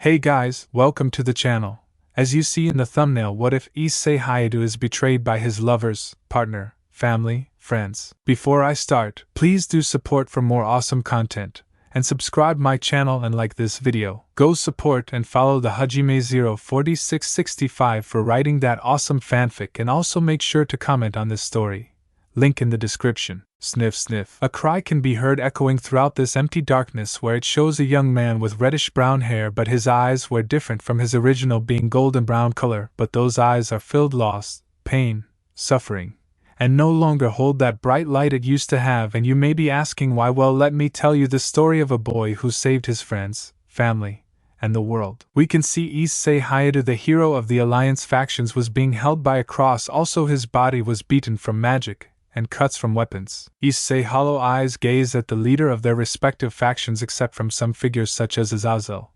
Hey guys, welcome to the channel. As you see in the thumbnail, what if Issei Hayato is betrayed by his lovers, partner, family, friends? Before I start, please do support for more awesome content, and subscribe my channel and like this video. Go support and follow the Hajime04665 for writing that awesome fanfic, and also make sure to comment on this story. Link in the description. Sniff sniff. A cry can be heard echoing throughout this empty darkness, where it shows a young man with reddish-brown hair, but his eyes were different from his original, being golden-brown color, but those eyes are filled loss, pain, suffering, and no longer hold that bright light it used to have. And you may be asking why. Well, let me tell you the story of a boy who saved his friends, family, and the world. We can see Issei Hayato, the hero of the Alliance factions, was being held by a cross. Also his body was beaten from magic and cuts from weapons. Issei hollow eyes gaze at the leader of their respective factions, except from some figures such as Azazel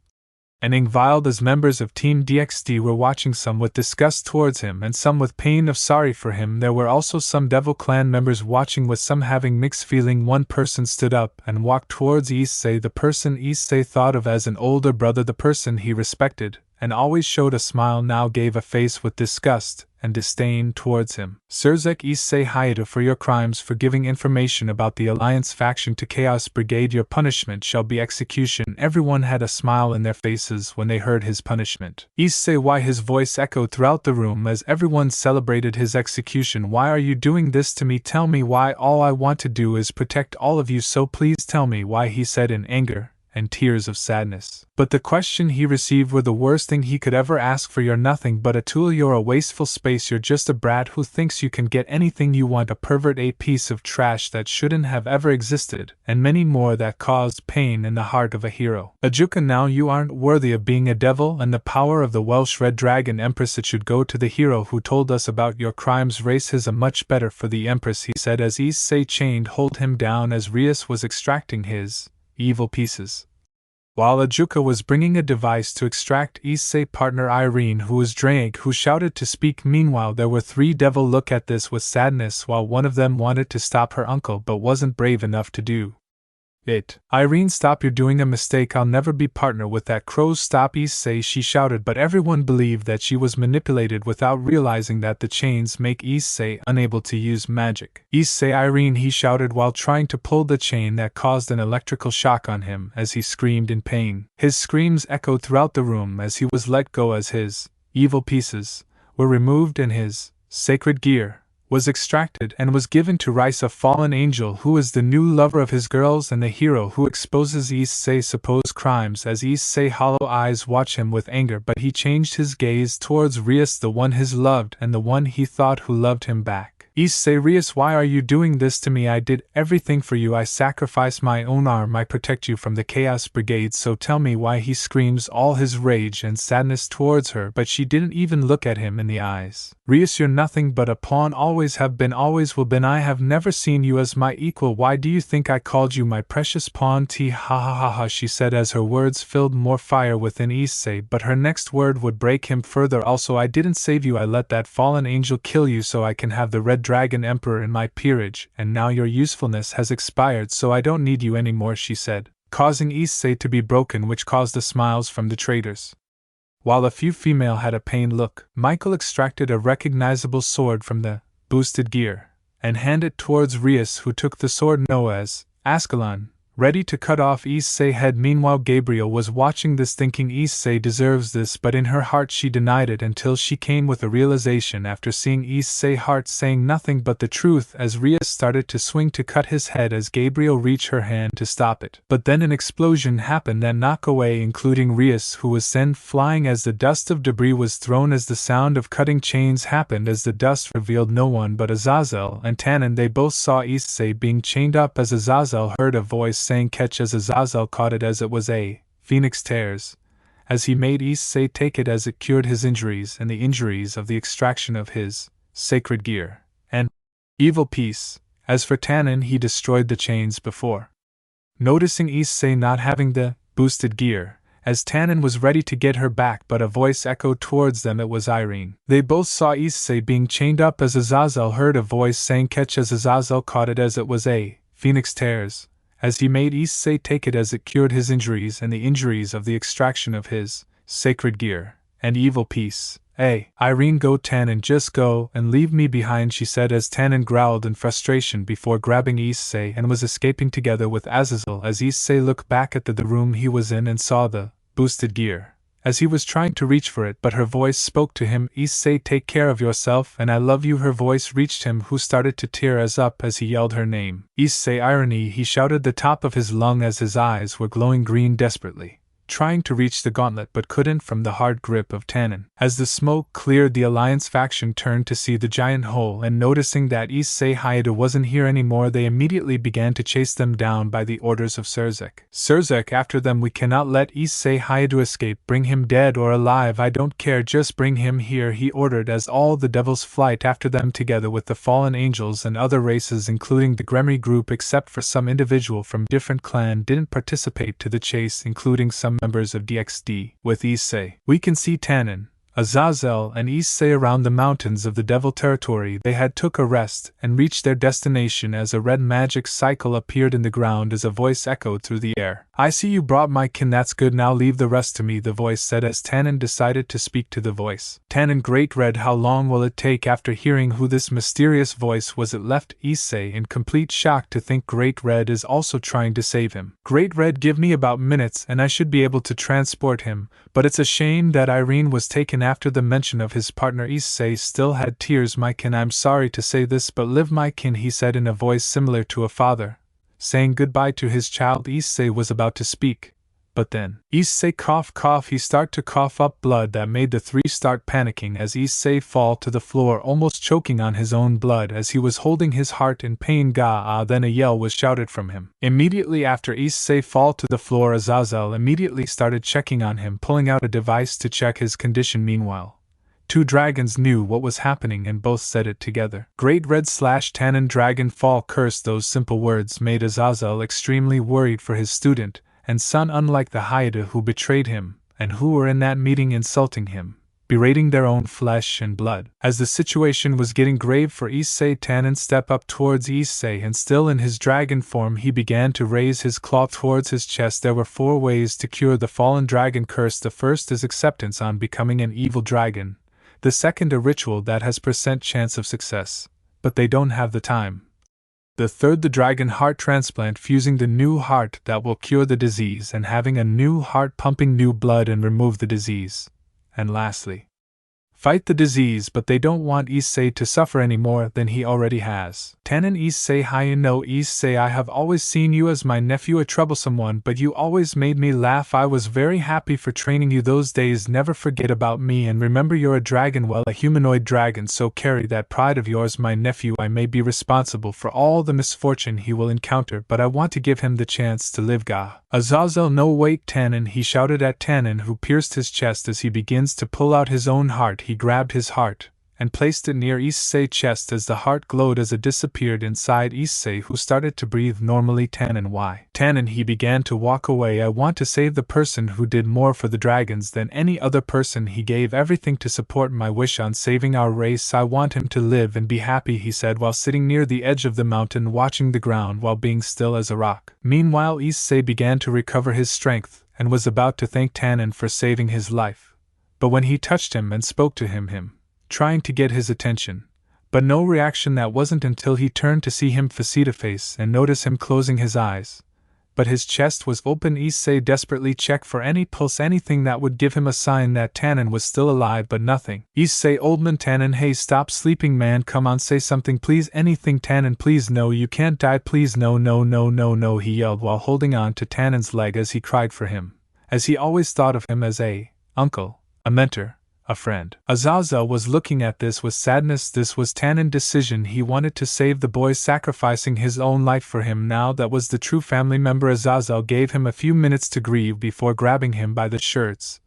and Invile. As members of Team DXD were watching, some with disgust towards him and some with pain of sorry for him. There were also some Devil Clan members watching, with some having mixed feeling. One person stood up and walked towards Issei, the person Issei thought of as an older brother, the person he respected and always showed a smile, now gave a face with disgust and disdain towards him. Surzek Issei Hayato, for your crimes for giving information about the Alliance faction to Chaos Brigade, your punishment shall be execution. Everyone had a smile in their faces when they heard his punishment. Issei, why? His voice echoed throughout the room as everyone celebrated his execution. Why are you doing this to me? Tell me why. All I want to do is protect all of you, so please tell me why, he said in anger and tears of sadness. But the question he received were the worst thing he could ever ask for. You're nothing but a tool, you're a wasteful space, you're just a brat who thinks you can get anything you want, a pervert, a piece of trash that shouldn't have ever existed, and many more that caused pain in the heart of a hero. Ajuka, now you aren't worthy of being a devil and the power of the Welsh Red Dragon Empress. It should go to the hero who told us about your crimes. Race is a much better for the Empress, he said as Issei chained hold him down as Rias was extracting his evil pieces. While Ajuka was bringing a device to extract Issei, partner Irene, who was DRAIG, who shouted to speak. Meanwhile, there were three devil look at this with sadness, while one of them wanted to stop her uncle but wasn't brave enough to do it. Irene, stop, you're doing a mistake, I'll never be partner with that crow. Stop Issei, she shouted, but everyone believed that she was manipulated without realizing that the chains make Issei unable to use magic. Issei, Irene, he shouted while trying to pull the chain that caused an electrical shock on him as he screamed in pain. His screams echoed throughout the room as he was let go, as his evil pieces were removed and his sacred gear was extracted and was given to Rias, a fallen angel who is the new lover of his girls and the hero who exposes Issei's supposed crimes. As Issei hollow eyes watch him with anger, but he changed his gaze towards Rias, the one his loved and the one he thought who loved him back. Issei, Rias, why are you doing this to me? I did everything for you. I sacrificed my own arm. I protect you from the Chaos Brigade, so tell me why. He screams all his rage and sadness towards her, but she didn't even look at him in the eyes. Rias, you're nothing but a pawn, always have been, always will been. I have never seen you as my equal. Why do you think I called you my precious pawn? Ha ha ha ha, she said as her words filled more fire within Issei, but her next word would break him further. Also, I didn't save you. I let that fallen angel kill you so I can have the Red Dragon Emperor in my peerage, and now your usefulness has expired, so I don't need you anymore, she said, causing Issei to be broken, which caused the smiles from the traitors. While a few female had a pained look, Michael extracted a recognizable sword from the boosted gear and handed towards Rias, who took the sword known as Ascalon, ready to cut off Issei's head. Meanwhile, Gabriel was watching this, thinking Issei deserves this, but in her heart she denied it until she came with a realization after seeing Issei's heart saying nothing but the truth, as Rias started to swing to cut his head as Gabriel reached her hand to stop it. But then an explosion happened that knocked away, including Rias, who was sent flying as the dust of debris was thrown. As the sound of cutting chains happened, as the dust revealed no one but Azazel and Tannin. They both saw Issei being chained up as Azazel heard a voice saying catch, as Azazel caught it as it was a phoenix tears, as he made Issei take it as it cured his injuries and the injuries of the extraction of his sacred gear and evil piece. As for Tannin, he destroyed the chains before noticing Issei not having the boosted gear, as Tannin was ready to get her back, but a voice echoed towards them. It was Irene. They both saw Issei being chained up as Azazel heard a voice saying catch, as Azazel caught it as it was a phoenix tears, as he made Issei take it as it cured his injuries and the injuries of the extraction of his sacred gear, and evil peace. Hey, Irene, go Tannin, just go and leave me behind, she said as Tannin growled in frustration before grabbing Issei and was escaping together with Azazel as Issei looked back at the room he was in and saw the boosted gear. As he was trying to reach for it, but her voice spoke to him, Issei, take care of yourself and I love you. Her voice reached him, who started to tear up as he yelled her name. Issei, irony, he shouted the top of his lung as his eyes were glowing green desperately, trying to reach the gauntlet but couldn't from the hard grip of Tannin. As the smoke cleared, the Alliance faction turned to see the giant hole, and noticing that Issei Hayato wasn't here anymore, they immediately began to chase them down by the orders of Surzek. Surzek after them. We cannot let Issei Hayato escape. Bring him dead or alive, I don't care, just bring him here, he ordered as all the devils flight after them together with the fallen angels and other races including the Gremry group, except for some individual from different clan didn't participate to the chase, including some members of DXD. With Issei, we can see Tannin, Azazel and Issei around the mountains of the Devil territory. They had took a rest and reached their destination as a red magic cycle appeared in the ground as a voice echoed through the air. I see you brought my kin, that's good, now leave the rest to me, the voice said as Tannin decided to speak to the voice. Tannin, Great Red, how long will it take? After hearing who this mysterious voice was, it left Issei in complete shock to think Great Red is also trying to save him. Great Red, give me about minutes and I should be able to transport him, but it's a shame that Irene was taken. After the mention of his partner, Issei still had tears. My kin, I'm sorry to say this, but live, my kin, he said in a voice similar to a father saying goodbye to his child. Issei was about to speak, but then Issei cough, he start to cough up blood that made the three start panicking as Issei fall to the floor, almost choking on his own blood as he was holding his heart in pain. Then a yell was shouted from him. Immediately after Issei fall to the floor, Azazel immediately started checking on him, pulling out a device to check his condition. Meanwhile, two dragons knew what was happening and both said it together. Great Red / Tannin Dragon Fall Curse. Those simple words made Azazel extremely worried for his student and son, unlike the Hayato who betrayed him and who were in that meeting insulting him, berating their own flesh and blood. As the situation was getting grave for Issei, Tannin stepped up towards Issei and still in his dragon form he began to raise his claw towards his chest. There were 4 ways to cure the fallen dragon curse. The first is acceptance on becoming an evil dragon. The second, a ritual that has % chance of success, but they don't have the time. The third, the dragon heart transplant, fusing the new heart that will cure the disease and having a new heart pumping new blood and remove the disease. And lastly, fight the disease, but they don't want Issei to suffer any more than he already has. Tannin, Issei Hayato, Issei, I have always seen you as my nephew, a troublesome one, but you always made me laugh. I was very happy for training you those days. Never forget about me and remember you're a dragon, well, a humanoid dragon, so carry that pride of yours. My nephew, I may be responsible for all the misfortune he will encounter, but I want to give him the chance to live. Azazel, no wait, Tannin, he shouted at Tannin, who pierced his chest as he begins to pull out his own heart. He grabbed his heart and placed it near Issei's chest as the heart glowed as it disappeared inside Issei, who started to breathe normally. Tannin, why? Tannin, he began to walk away. I want to save the person who did more for the dragons than any other person. He gave everything to support my wish on saving our race. I want him to live and be happy, he said while sitting near the edge of the mountain watching the ground while being still as a rock. Meanwhile, Issei began to recover his strength and was about to thank Tannin for saving his life. But when he touched him and spoke to him, trying to get his attention, but no reaction. That wasn't until he turned to see him face to face and notice him closing his eyes. But his chest was open. Issei desperately checked for any pulse, anything that would give him a sign that Tannin was still alive, but nothing. Issei, old man, Tannin, hey, stop sleeping, man, come on, say something please, anything. Tannin, please, no, you can't die, please, no, he yelled while holding on to Tannin's leg as he cried for him, as he always thought of him as a uncle, a mentor, a friend. Azazel was looking at this with sadness. This was Tannin's decision. He wanted to save the boy, sacrificing his own life for him. Now that was the true family member. Azazel gave him a few minutes to grieve before grabbing him by the shirts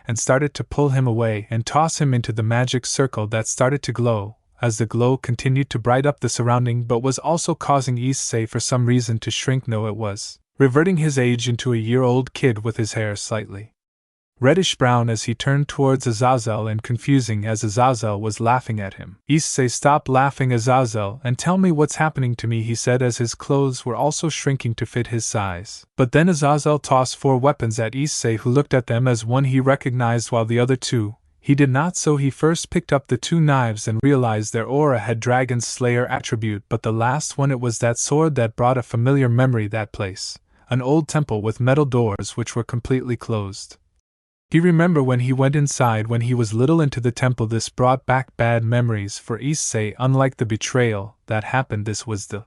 and started to pull him away and toss him into the magic circle that started to glow, as the glow continued to bright up the surrounding but was also causing Issei for some reason to shrink. No, it was reverting his age into a year-old kid with his hair slightly reddish-brown as he turned towards Azazel and confusing as Azazel was laughing at him. Issei, stop laughing, Azazel, and tell me what's happening to me, he said as his clothes were also shrinking to fit his size. But then Azazel tossed 4 weapons at Issei, who looked at them as one he recognized while the other 2, he did not. So he first picked up the 2 knives and realized their aura had Dragon Slayer attribute, but the last one, it was that sword that brought a familiar memory, that place, an old temple with metal doors which were completely closed. He remembered when he went inside when he was little into the temple. This brought back bad memories for Issei. Unlike the betrayal that happened, this was the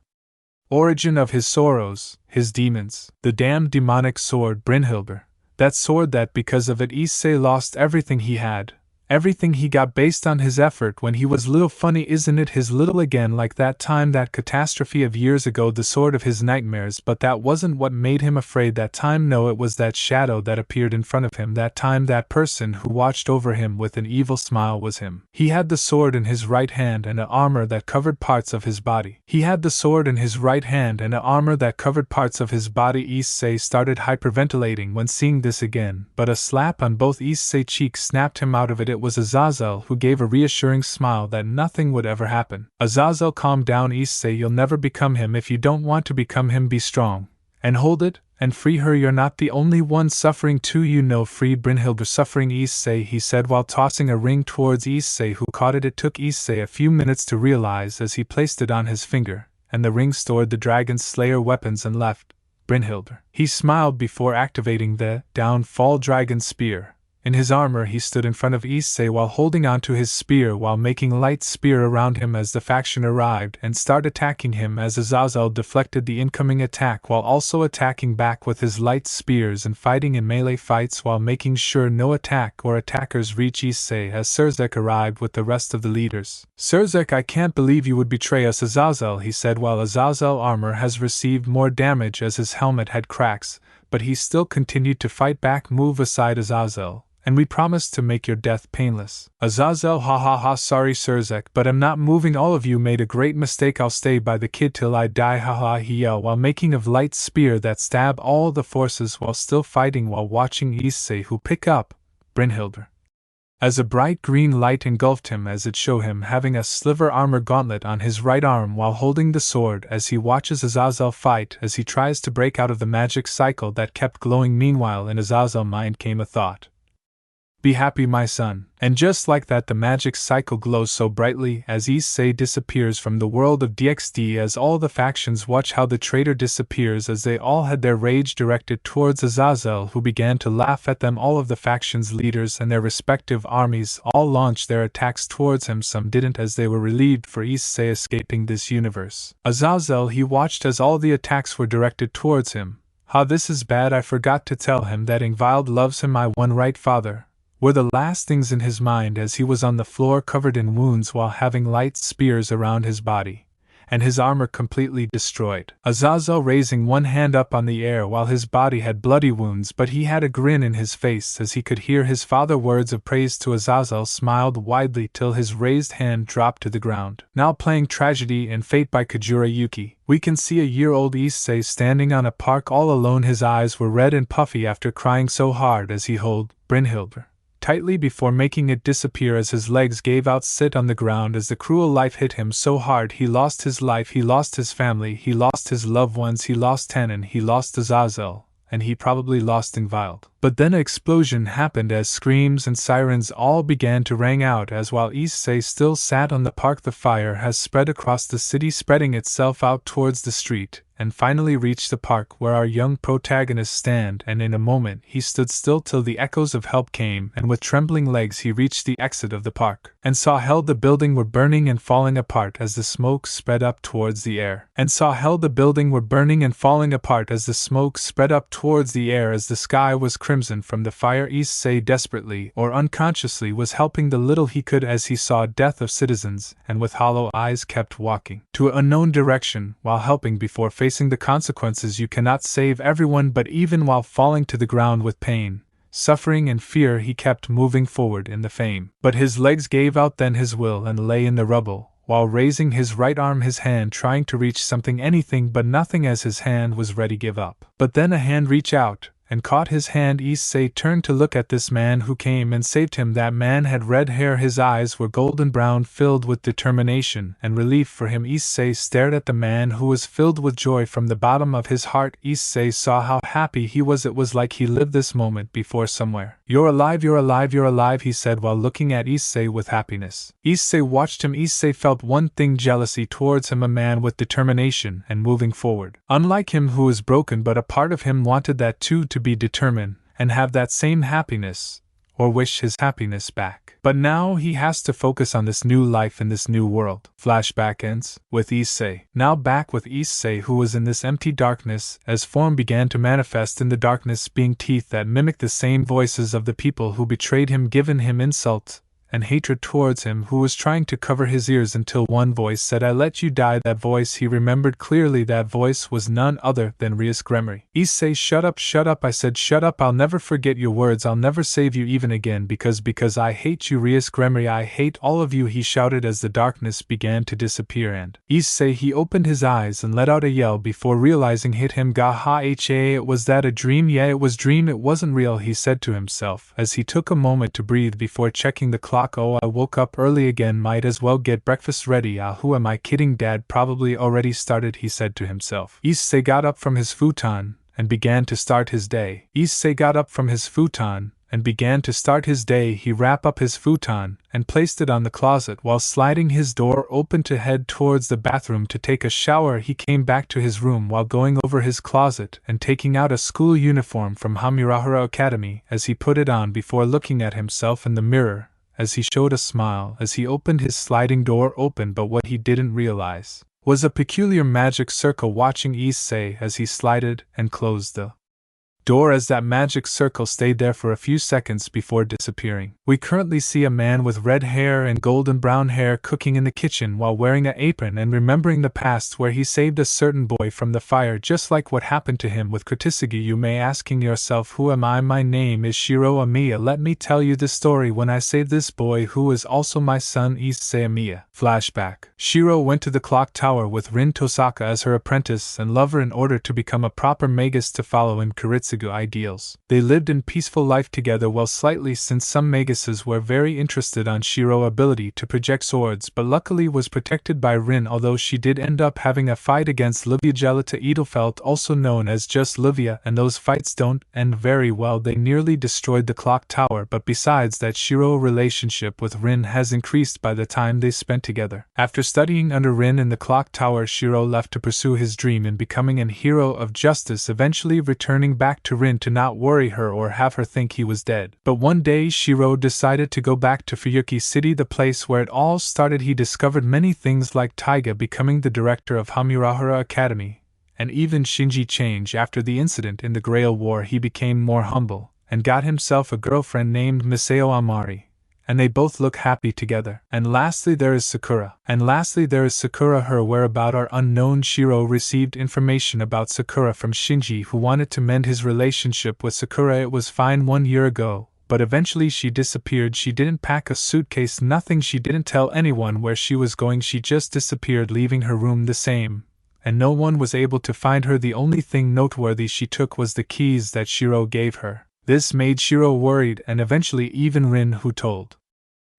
origin of his sorrows, his demons, the damned demonic sword Brynhilde, that sword that because of it Issei lost everything he had. Everything he got based on his effort when he was little. Funny, isn't it? His little again, like that time, that catastrophe of years ago, the sword of his nightmares. But that wasn't what made him afraid that time. No, it was that shadow that appeared in front of him that time. That person who watched over him with an evil smile was him. He had the sword in his right hand and an armor that covered parts of his body. He had the sword in his right hand and an armor that covered parts of his body. Issei started hyperventilating when seeing this again, but a slap on both Issei's cheeks snapped him out of it. It was Azazel who gave a reassuring smile that nothing would ever happen. Azazel, calm down, Issei, you'll never become him. If you don't want to become him, be strong and hold it and free her. You're not the only one suffering too, you know. Free Brynhilde suffering, Issei, he said while tossing a ring towards Issei, who caught it. It took Issei a few minutes to realize as he placed it on his finger, and the ring stored the Dragon Slayer weapons and left Brynhilde. He smiled before activating the Downfall Dragon Spear. In his armor, he stood in front of Issei while holding onto his spear while making light spear around him as the faction arrived and started attacking him, as Azazel deflected the incoming attack while also attacking back with his light spears and fighting in melee fights while making sure no attack or attackers reach Issei. As Surzek arrived with the rest of the leaders. Surzek, I can't believe you would betray us, Azazel, he said while Azazel's armor has received more damage as his helmet had cracks, but he still continued to fight back. Move aside, Azazel, and we promise to make your death painless. Azazel, ha ha ha, sorry Surzek, but I'm not moving. All of you made a great mistake. I'll stay by the kid till I die, ha ha, he yelled while making a light spear that stabbed all the forces while still fighting while watching Issei, who pick up Brynhilde. As a bright green light engulfed him as it showed him having a sliver armor gauntlet on his right arm while holding the sword as he watches Azazel fight as he tries to break out of the magic cycle that kept glowing. Meanwhile in Azazel's mind came a thought. Be happy, my son. And just like that, the magic cycle glows so brightly as Issei disappears from the world of DXD as all the factions watch how the traitor disappears as they all had their rage directed towards Azazel, who began to laugh at them. All of the factions' leaders and their respective armies all launched their attacks towards him. Some didn't as they were relieved for Issei escaping this universe. Azazel, he watched as all the attacks were directed towards him. How this is bad, I forgot to tell him that Invile loves him, my one right father, were the last things in his mind as he was on the floor covered in wounds while having light spears around his body, and his armor completely destroyed. Azazel raising one hand up on the air while his body had bloody wounds, but he had a grin in his face as he could hear his father words of praise to Azazel. Smiled widely till his raised hand dropped to the ground. Now playing Tragedy and Fate by Kajura Yuki, we can see a year-old Issei standing on a park all alone. His eyes were red and puffy after crying so hard as he held Brynhilde tightly before making it disappear as his legs gave out. Sit on the ground as the cruel life hit him so hard. He lost his life, he lost his family, he lost his loved ones, he lost Tannin, he lost Azazel, and he probably lost Invile. But then an explosion happened as screams and sirens all began to ring out as while Issei still sat on the park, the fire has spread across the city, spreading itself out towards the street, and finally reached the park where our young protagonist stand, and in a moment he stood still till the echoes of help came, and with trembling legs he reached the exit of the park, and saw hell the building were burning and falling apart as the smoke spread up towards the air, and saw hell the building were burning and falling apart as the smoke spread up towards the air as the sky was crimson from the fire. Issei desperately or unconsciously was helping the little he could as he saw death of citizens, and with hollow eyes kept walking to an unknown direction while helping before facing the consequences. You cannot save everyone, but even while falling to the ground with pain, suffering and fear, he kept moving forward in the fame. But his legs gave out then his will and lay in the rubble, while raising his right arm, his hand trying to reach something, anything but nothing, as his hand was ready to give up. But then a hand reached out, and caught his hand. Issei turned to look at this man who came and saved him. That man had red hair, his eyes were golden brown, filled with determination and relief for him. Issei stared at the man who was filled with joy from the bottom of his heart. Issei saw how happy he was. It was like he lived this moment before somewhere. "You're alive, you're alive, you're alive," he said while looking at Issei with happiness. Issei watched him. Issei felt one thing: jealousy towards him, a man with determination and moving forward. Unlike him who is broken, but a part of him wanted that too, to be determined and have that same happiness, or wish his happiness back. But now he has to focus on this new life in this new world. Flashback ends with Issei. Now back with Issei, who was in this empty darkness as form began to manifest in the darkness, being teeth that mimicked the same voices of the people who betrayed him, given him insult and hatred towards him, who was trying to cover his ears, until one voice said, "I let you die." That voice he remembered clearly. That voice was none other than Rias Gremory. "Issei, shut up, shut up," I said, "shut up. I'll never forget your words. I'll never save you even again, because I hate you, Rias Gremory. I hate all of you," he shouted as the darkness began to disappear. And Issei, he opened his eyes and let out a yell before realizing hit him. Gaha, it was that a dream? Yeah, it was dream. It wasn't real, he said to himself as he took a moment to breathe before checking the clock. "Oh, I woke up early again, might as well get breakfast ready. Ah, who am I kidding? Dad probably already started," he said to himself. Issei got up from his futon and began to start his day. Issei got up from his futon and began to start his day. He wrapped up his futon and placed it on the closet while sliding his door open to head towards the bathroom to take a shower. He came back to his room while going over his closet and taking out a school uniform from Hamurahara Academy as he put it on before looking at himself in the mirror, as he showed a smile as he opened his sliding door open. But what he didn't realize was a peculiar magic circle watching Issei as he slided and closed the door, as that magic circle stayed there for a few seconds before disappearing. We currently see a man with red hair and golden brown hair cooking in the kitchen while wearing an apron and remembering the past where he saved a certain boy from the fire, just like what happened to him with Kurtisugi. You may asking yourself, who am I? My name is Shiro Emiya. Let me tell you the story when I saved this boy who is also my son, Issei Emiya. Flashback. Shiro went to the clock tower with Rin Tosaka as her apprentice and lover in order to become a proper magus to follow in Kuritsugu ideals. They lived in peaceful life together, well, slightly, since some maguses were very interested on Shiro's ability to project swords, but luckily was protected by Rin, although she did end up having a fight against Livia Gelita Edelfelt, also known as just Livia, and those fights don't end very well. They nearly destroyed the clock tower, but besides that, Shiro's relationship with Rin has increased by the time they spent together. After studying under Rin in the clock tower, Shiro left to pursue his dream in becoming an hero of justice, eventually returning back to Rin to not worry her or have her think he was dead. But one day Shiro decided to go back to Fuyuki City, the place where it all started. He discovered many things like Taiga becoming the director of Hamurahara Academy, and even Shinji change after the incident in the Grail War. He became more humble and got himself a girlfriend named Miseo Amari, and they both look happy together. And lastly there is Sakura. Her whereabouts are unknown. Shiro received information about Sakura from Shinji, who wanted to mend his relationship with Sakura. It was fine 1 year ago, but eventually she disappeared. She didn't pack a suitcase, nothing. She didn't tell anyone where she was going. She just disappeared, leaving her room the same, and no one was able to find her. The only thing noteworthy she took was the keys that Shiro gave her. This made Shiro worried, and eventually even Rin, who told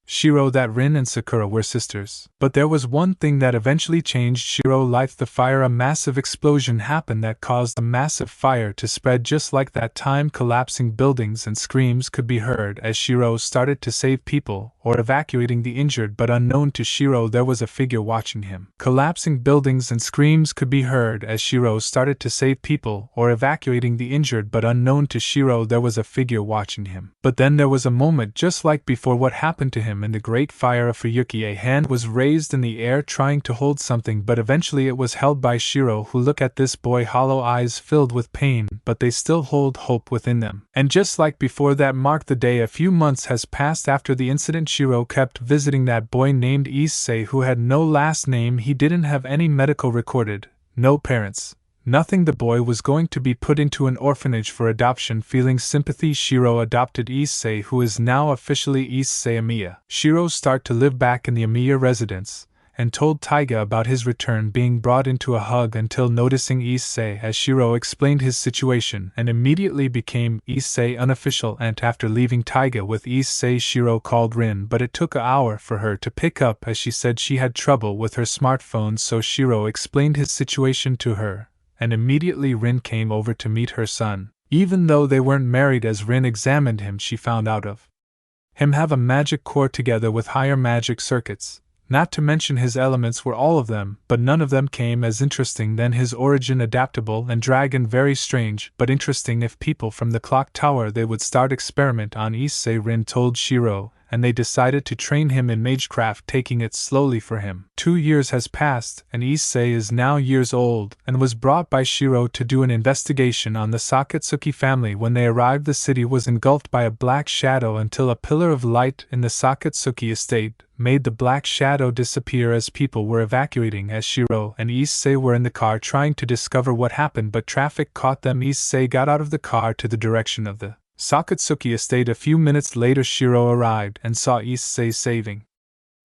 Shiro that Rin and Sakura were sisters. But there was one thing that eventually changed Shiro's life: the fire. A massive explosion happened that caused a massive fire to spread. Just like that time, collapsing buildings and screams could be heard as Shiro started to save people or evacuating the injured, but unknown to Shiro there was a figure watching him. Collapsing buildings and screams could be heard as Shiro started to save people or evacuating the injured, but unknown to Shiro there was a figure watching him. But then there was a moment just like before what happened to him in the Great Fire of Fuyuki. A hand was raised in the air trying to hold something, but eventually it was held by Shiro, who looked at this boy, hollow eyes filled with pain, but they still hold hope within them. And just like before, that marked the day. A few months has passed after the incident. Shiro kept visiting that boy named Issei, who had no last name. He didn't have any medical recorded, no parents, nothing. The boy was going to be put into an orphanage for adoption. Feeling sympathy, Shiro adopted Issei, who is now officially Issei Emiya. Shiro started to live back in the Emiya residence, and told Taiga about his return, being brought into a hug until noticing Issei as Shiro explained his situation and immediately became Issei unofficial aunt. After leaving Taiga with Issei, Shiro called Rin, but it took an hour for her to pick up as she said she had trouble with her smartphone, so Shiro explained his situation to her, and immediately Rin came over to meet her son. Even though they weren't married, as Rin examined him, she found out of him have a magic core together with higher magic circuits. Not to mention his elements were all of them, but none of them came as interesting than his origin, adaptable and dragon, very strange, but interesting. If people from the clock tower, they would start experiment on Issei, Rin told Shiro, and they decided to train him in magecraft, taking it slowly for him. 2 years has passed, and Issei is now years old, and was brought by Shiro to do an investigation on the Sakatsuki family. When they arrived, the city was engulfed by a black shadow until a pillar of light in the Sakatsuki estate made the black shadow disappear as people were evacuating. As Shiro and Issei were in the car trying to discover what happened, but traffic caught them. Issei got out of the car to the direction of the Sakatsuki estate. A few minutes later, Shiro arrived and saw Issei saving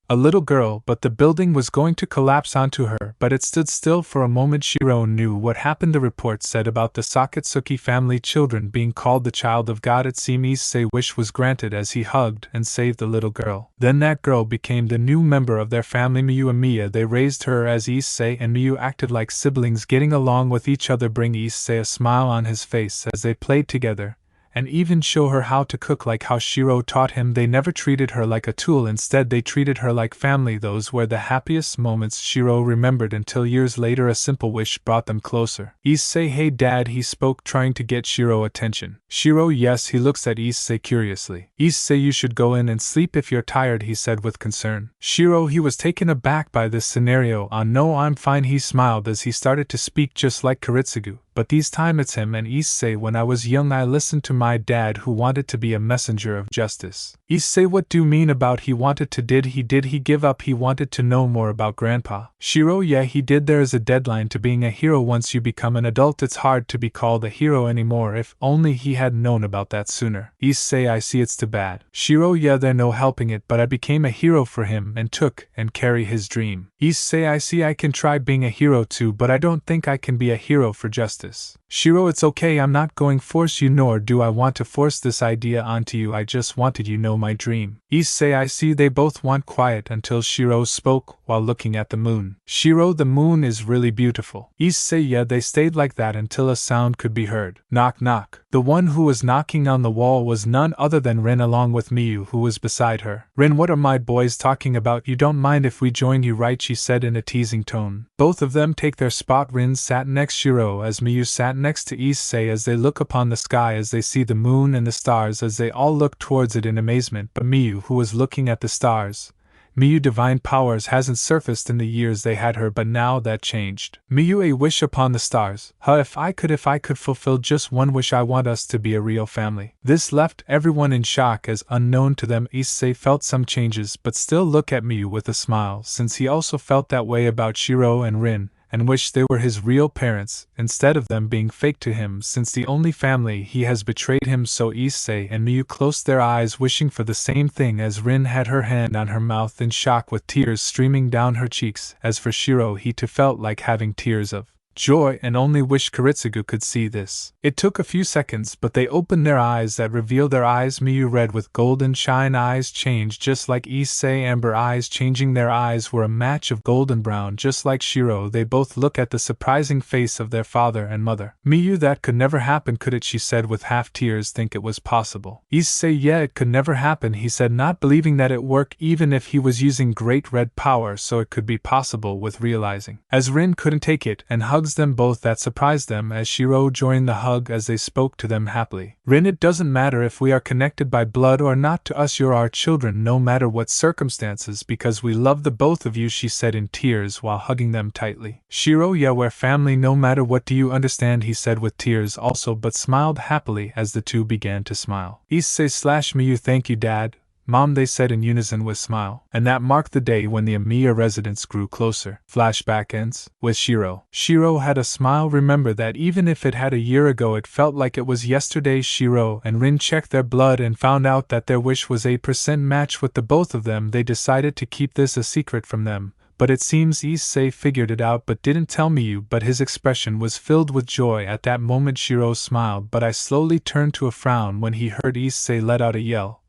a little girl, but the building was going to collapse onto her, but it stood still for a moment. Shiro knew what happened. The report said about the Sakatsuki family children being called the child of God. It seemed Issei's wish was granted as he hugged and saved the little girl. Then that girl became the new member of their family, Emiya. They raised her as Issei and Miyu acted like siblings, getting along with each other, bring Issei a smile on his face as they played together, and even show her how to cook like how Shiro taught him. They never treated her like a tool, instead they treated her like family. Those were the happiest moments Shiro remembered until years later a simple wish brought them closer. Issei, hey dad, he spoke, trying to get Shiro attention. Shiro, yes. He looks at Issei curiously. Issei, you should go in and sleep if you're tired, he said with concern. Shiro, he was taken aback by this scenario. No, I'm fine, he smiled as he started to speak just like Kiritsugu. But this time it's him and Issei. When I was young, I listened to my dad, who wanted to be a messenger of justice. Issei, what do you mean about he wanted to? Did he give up? He wanted to know more about grandpa. Shiro, yeah, he did. There is a deadline to being a hero. Once you become an adult, it's hard to be called a hero anymore. If only he had known about that sooner. Issei, I see, it's too bad. Shiro, yeah, there's no helping it, but I became a hero for him and took and carry his dream. Issei, I see, I can try being a hero too, but I don't think I can be a hero for justice. Shiro, it's okay, I'm not going to force you, nor do I want to force this idea onto you. I just wanted you to know my dream. Issei, I see. They both went quiet until Shiro spoke while looking at the moon. Shiro, the moon is really beautiful. Issei, yeah. They stayed like that until a sound could be heard. Knock knock. The one who was knocking on the wall was none other than Rin, along with Miyu, who was beside her. Rin, what are my boys talking about? You don't mind if we join you, right? She said in a teasing tone. Both of them take their spot. Rin sat next Shiro as Miyu sat next to Issei as they look upon the sky, as they see the moon and the stars, as they all look towards it in amazement. But Miyu, who was looking at the stars, Miyu divine powers hasn't surfaced in the years they had her, but now that changed. Miyu, a wish upon the stars. If I could fulfill just one wish, I want us to be a real family. This left everyone in shock, as unknown to them Issei felt some changes but still looked at Miyu with a smile, since he also felt that way about Shiro and Rin, and wished they were his real parents, instead of them being fake to him, since the only family he has betrayed him. So Issei and Miyu closed their eyes, wishing for the same thing, as Rin had her hand on her mouth in shock with tears streaming down her cheeks. As for Shiro, he too felt like having tears of joy and only wished Kiritsugu could see this. It took a few seconds, but they opened their eyes that revealed their eyes. Miyu, red with golden shine eyes, changed just like Issei. Amber eyes changing, their eyes were a match of golden brown just like Shiro. They both look at the surprising face of their father and mother. Miyu, that could never happen, could it? She said with half tears. Think it was possible? Issei, yeah, it could never happen, he said, not believing that it worked even if he was using great red power, so it could be possible with realizing. As Rin couldn't take it and hugged them both, that surprised them, as Shiro joined the hug as they spoke to them happily. Rin, it doesn't matter if we are connected by blood or not, to us you're our children no matter what circumstances, because we love the both of you, she said in tears while hugging them tightly. Shiro, yeah, we're family no matter what, do you understand, he said with tears also, but smiled happily as the two began to smile. Issei / Miyu, thank you dad, Mom, they said in unison with smile. And that marked the day when the Emiya residence grew closer. Flashback ends with Shiro. Shiro had a smile. Remember that even if it had a year ago, it felt like it was yesterday. Shiro and Rin checked their blood and found out that their wish was 8% match with the both of them. They decided to keep this a secret from them, But it seems Issei figured it out but didn't tell Miyu, but his expression was filled with joy at that moment. Shiro smiled, but I slowly turned to a frown when he heard Issei let out a yell.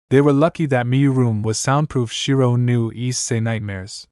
They were lucky that Miyu room was soundproof. Shiro knew Issei nightmares,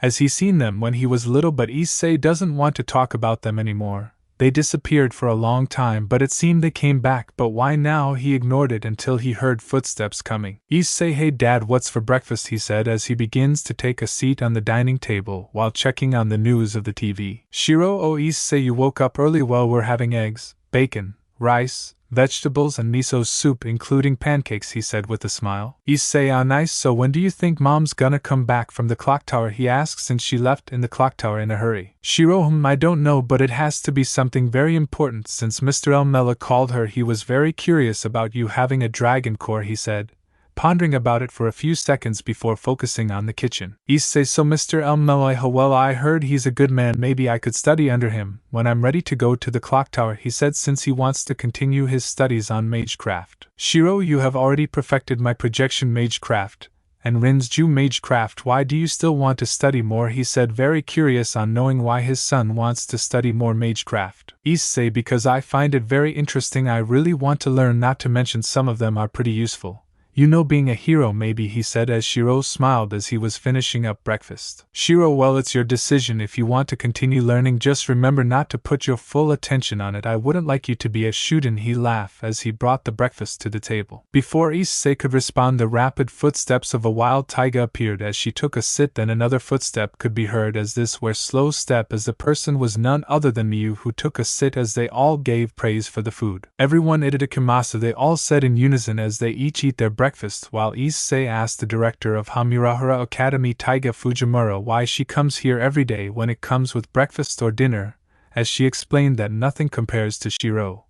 as he seen them when he was little, but Issei doesn't want to talk about them anymore. They disappeared for a long time, but it seemed they came back. But why now? He ignored it until he heard footsteps coming. Issei, hey dad, what's for breakfast? He said as he begins to take a seat on the dining table while checking on the news of the TV. Shiro, oh Issei, you woke up early. Well, we're having eggs, bacon, rice, vegetables and miso soup including pancakes, he said with a smile. Issei, ah nice, so when do you think mom's gonna come back from the clock tower? He asked since she left in the clock tower in a hurry. Shiro, I don't know, but it has to be something very important since Mr. Emiya called her. He was very curious about you having a dragon core, he said, pondering about it for a few seconds before focusing on the kitchen. Issei, so Mr. Emiya, well, I heard he's a good man. Maybe I could study under him when I'm ready to go to the clock tower, he said, since he wants to continue his studies on magecraft. Shiro, you have already perfected my projection magecraft and Rinju magecraft. Why do you still want to study more? He said, very curious on knowing why his son wants to study more magecraft. Issei, because I find it very interesting. I really want to learn, not to mention some of them are pretty useful. You know, being a hero maybe, he said as Shiro smiled as he was finishing up breakfast. Shiro, well, it's your decision. If you want to continue learning, just remember not to put your full attention on it. I wouldn't like you to be a shuden. He laughed as he brought the breakfast to the table. Before Issei could respond, the rapid footsteps of a wild taiga appeared as she took a sit. Then another footstep could be heard as this were slow step, as the person was none other than Miyu, who took a sit as they all gave praise for the food. Everyone ate ikimasa, they all said in unison as they each eat their breakfast, while Issei asked the director of Hamurahara Academy, Taiga Fujimura, why she comes here every day when it comes with breakfast or dinner, as she explained that nothing compares to Shiro,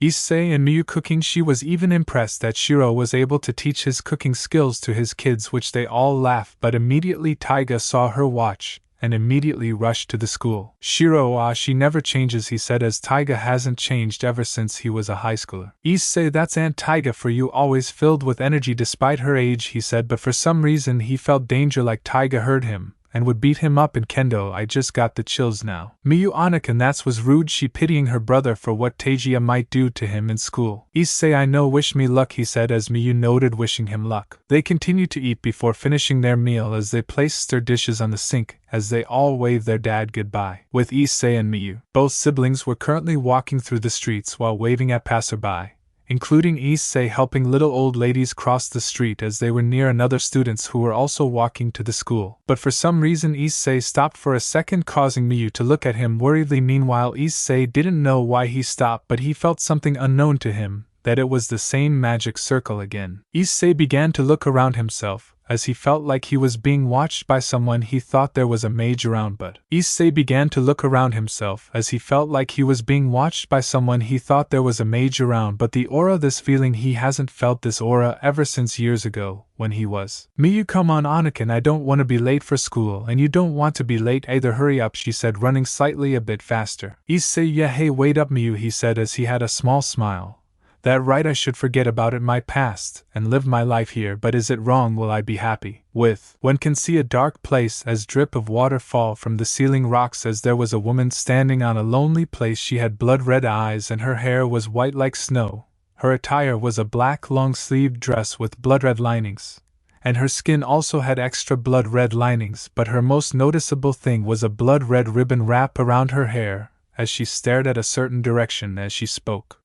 Issei and Miyu cooking. She was even impressed that Shiro was able to teach his cooking skills to his kids, which they all laughed, but immediately Taiga saw her watch and immediately rushed to the school. Shiro, ah, she never changes, he said, as Taiga hasn't changed ever since he was a high schooler. Issei, that's Aunt Taiga for you, always filled with energy despite her age, he said, but for some reason he felt danger, like Taiga heard him and would beat him up in kendo. I just got the chills now. Miyu Anakin, that was rude, she pitying her brother for what Taijia might do to him in school. Issei, I know, wish me luck, he said as Miyu noted, wishing him luck. They continued to eat before finishing their meal as they placed their dishes on the sink as they all waved their dad goodbye. With Issei and Miyu, both siblings were currently walking through the streets while waving at passerby, including Issei helping little old ladies cross the street as they were near another students who were also walking to the school. But for some reason Issei stopped for a second, causing Miyu to look at him worriedly. Meanwhile, Issei didn't know why he stopped, but he felt something unknown to him, that it was the same magic circle again. Issei began to look around himself, as he felt like he was being watched by someone. He thought there was a mage around, but Issei began to look around himself as he felt like he was being watched by someone. He thought there was a mage around, but the aura, this feeling, he hasn't felt this aura ever since years ago when he was. Miyu, come on Anakin, I don't want to be late for school, and you don't want to be late either. Hurry up, she said, running slightly a bit faster. Issei, yeah, hey, wait up Miyu, he said as he had a small smile. That right, I should forget about it, my past, and live my life here, but is it wrong? Will I be happy with one can see a dark place as drip of water fall from the ceiling rocks as there was a woman standing on a lonely place. She had blood-red eyes and her hair was white like snow. Her attire was a black long-sleeved dress with blood-red linings, and her skin also had extra blood-red linings, but her most noticeable thing was a blood-red ribbon wrap around her hair, as she stared at a certain direction as she spoke.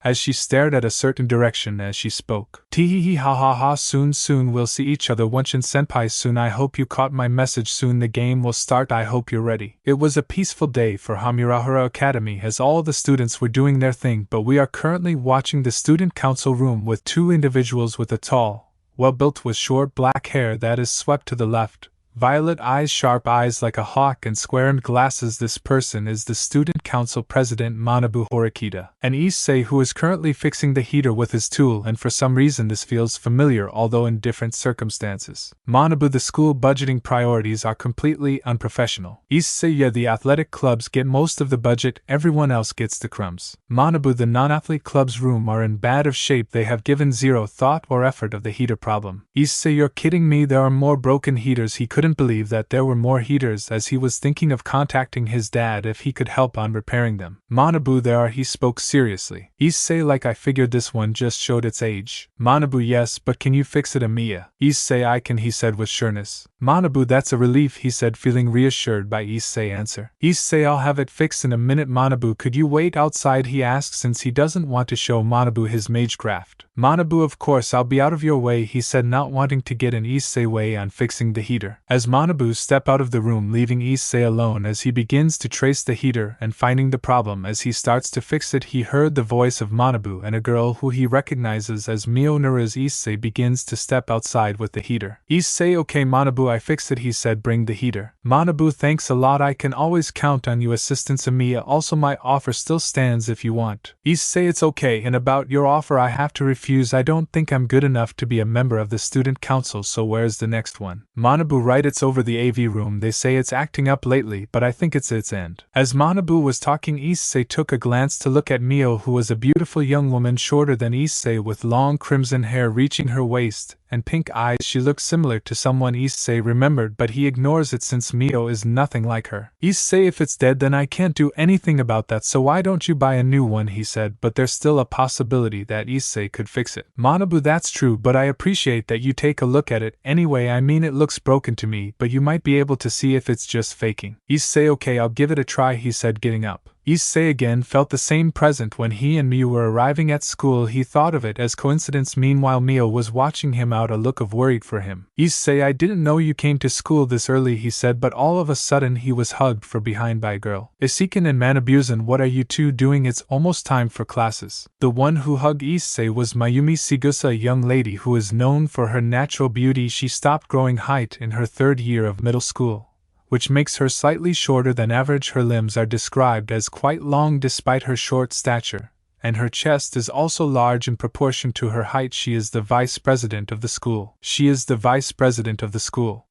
Tee ha ha ha, soon we'll see each other Wenshin senpai soon. I hope you caught my message. Soon the game will start. I hope you're ready. It was a peaceful day for Hamurahara Academy as all the students were doing their thing, but we are currently watching the student council room with two individuals with a tall, well-built with short black hair that is swept to the left, violet eyes, sharp eyes like a hawk, and square-rimmed glasses. This person is the student council president Manabu Horikita, and Issei, who is currently fixing the heater with his tool, and for some reason this feels familiar although in different circumstances. Manabu, the school budgeting priorities are completely unprofessional. Issei, yeah, the athletic clubs get most of the budget, everyone else gets the crumbs. Manabu, the non-athlete club's room are in bad of shape, they have given zero thought or effort of the heater problem. Issei, you're kidding me, there are more broken heaters. He couldn't couldn't believe that there were more heaters, as he was thinking of contacting his dad if he could help on repairing them. Manabu, there are, he spoke seriously. Issei, like I figured this one just showed its age. Manabu, yes, but can you fix it, Emiya? Issei, I can, he said with sureness. Manabu, that's a relief, he said, feeling reassured by Issei's answer. Issei, I'll have it fixed in a minute. Manabu, could you wait outside, he asked, since he doesn't want to show Manabu his magecraft. Manabu, of course, I'll be out of your way, he said, not wanting to get in Issei's way on fixing the heater. As Manabu stepped out of the room, leaving Issei alone as he begins to trace the heater and finding the problem as he starts to fix it, he heard the voice of Manabu and a girl who he recognizes as Mionura's. Issei begins to step outside with the heater. Issei, okay Manabu, I fixed it, he said, bring the heater. Manabu, thanks a lot, I can always count on you, assistance. Emiya, also my offer still stands if you want. Issei, it's okay, and about your offer I have to refuse, I don't think I'm good enough to be a member of the student council, so where's the next one? Manabu, right, it's over the AV room, they say it's acting up lately, but I think it's its end. As Manabu was talking, Issei took a glance to look at Mio, who was a beautiful young woman shorter than Issei with long crimson hair reaching her waist and pink eyes. She looked similar to someone Issei remembered, but he ignores it since Mio is nothing like her. Issei, if it's dead then I can't do anything about that, so why don't you buy a new one, he said, but there's still a possibility that Issei could fix it. Manabu, that's true, but I appreciate that you take a look at it anyway. I mean, it looks broken to me, but you might be able to see if it's just faking. Issei, okay, I'll give it a try, he said, getting up. Issei again felt the same present when he and Mio were arriving at school. He thought of it as coincidence. Meanwhile, Mio was watching him out, a look of worried for him. Issei, I didn't know you came to school this early, he said, but all of a sudden he was hugged from behind by a girl. Issei and Manabuzan, what are you two doing? It's almost time for classes. The one who hugged Issei was Mayumi Sigusa, a young lady who is known for her natural beauty. She stopped growing height in her third year of middle school, which makes her slightly shorter than average. Her limbs are described as quite long despite her short stature, and her chest is also large in proportion to her height. She is the vice president of the school.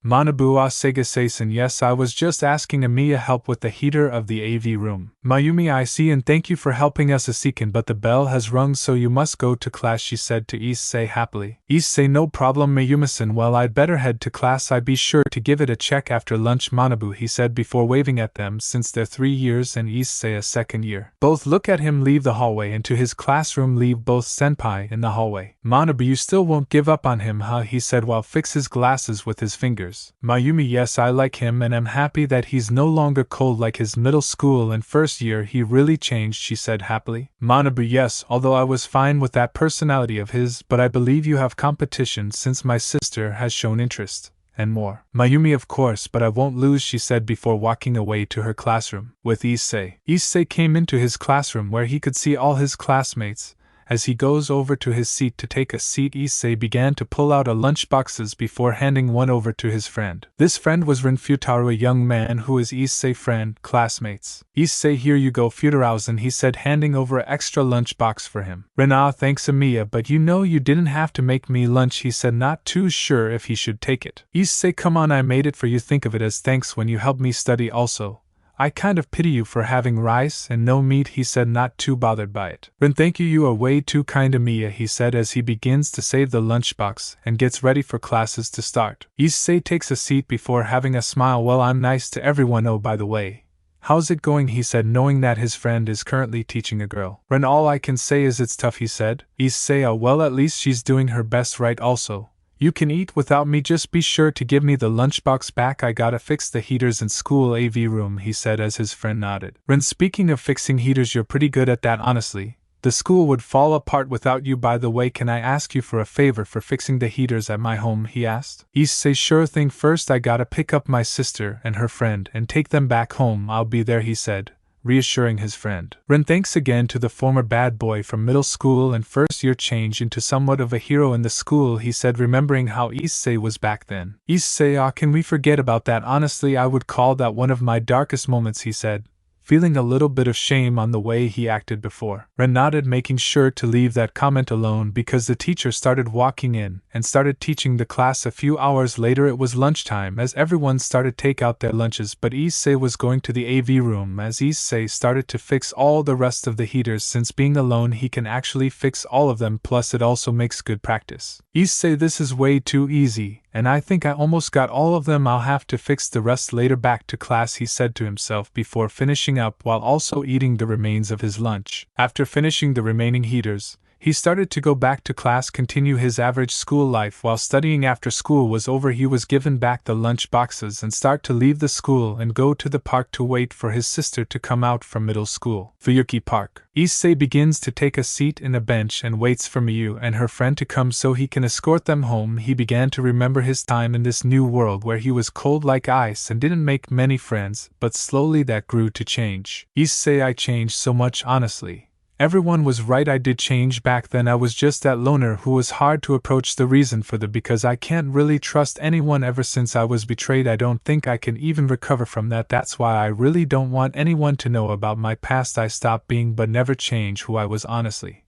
Manabu, Sega-san, yes, I was just asking Emiya help with the heater of the AV room. Mayumi, I see, and thank you for helping us, Issei, but the bell has rung, so you must go to class, she said to Issei happily. Issei, no problem, Mayumi-san, well, I'd better head to class. I'd be sure to give it a check after lunch, Manabu, he said before waving at them, since they're 3 years and Issei a second year. Both look at him leave the hallway and to his classroom, leave both senpai in the hallway. Manabu, you still won't give up on him, huh, he said while fixing his glasses with his fingers. Mayumi, yes, I like him and I'm happy that he's no longer cold like his middle school and first year. He really changed, she said happily. Manabu, yes, although I was fine with that personality of his, but I believe you have competition since my sister has shown interest. And more. Mayumi, of course, but I won't lose, she said before walking away to her classroom with Issei. Issei came into his classroom where he could see all his classmates. As he goes over to his seat to take a seat, Issei began to pull out a lunchboxes before handing one over to his friend. This friend was Ren Futaro, a young man who is Issei's friend, classmates. Issei, here you go, Futarausen, he said, handing over an extra lunchbox for him. Ren, thanks Emiya, but you know you didn't have to make me lunch, he said, not too sure if he should take it. Issei, come on, I made it for you, think of it as thanks when you helped me study also. I kind of pity you for having rice and no meat, he said, not too bothered by it. Ren, thank you, you are way too kind, Emiya, he said as he begins to save the lunchbox and gets ready for classes to start. Issei takes a seat before having a smile. Well, I'm nice to everyone. Oh, by the way, how's it going, he said, knowing that his friend is currently teaching a girl. Ren, all I can say is it's tough, he said. Issei, oh, well, at least she's doing her best, right? Also, you can eat without me, just be sure to give me the lunchbox back. I gotta fix the heaters in school AV room, he said as his friend nodded. Ren, speaking of fixing heaters, you're pretty good at that, honestly. The school would fall apart without you. By the way, can I ask you for a favor for fixing the heaters at my home, he asked. Issei, sure thing, first I gotta pick up my sister and her friend and take them back home. I'll be there, he said, reassuring his friend. Ren, thanks again to the former bad boy from middle school and first year changed into somewhat of a hero in the school, he said, remembering how Issei was back then. Issei, can we forget about that? Honestly, I would call that one of my darkest moments, he said, feeling a little bit of shame on the way he acted before. Ren nodded, making sure to leave that comment alone because the teacher started walking in and started teaching the class. A few hours later it was lunchtime as everyone started to take out their lunches, but Issei was going to the AV room as Issei started to fix all the rest of the heaters. Since being alone he can actually fix all of them, plus it also makes good practice. Issei, this is way too easy, and I think I almost got all of them. I'll have to fix the rest later. Back to class, he said to himself before finishing up while also eating the remains of his lunch. After finishing the remaining heaters, he started to go back to class, continue his average school life. While studying after school was over, he was given back the lunch boxes and start to leave the school and go to the park to wait for his sister to come out from middle school. Fuyuki Park. Issei begins to take a seat in a bench and waits for Miyu and her friend to come so he can escort them home. He began to remember his time in this new world where he was cold like ice and didn't make many friends, but slowly that grew to change. Issei, I changed so much, honestly. Everyone was right, I did change back then. I was just that loner who was hard to approach. The reason for that because I can't really trust anyone ever since I was betrayed. I don't think I can even recover from that. That's why I really don't want anyone to know about my past. I stopped being but never change who I was, honestly.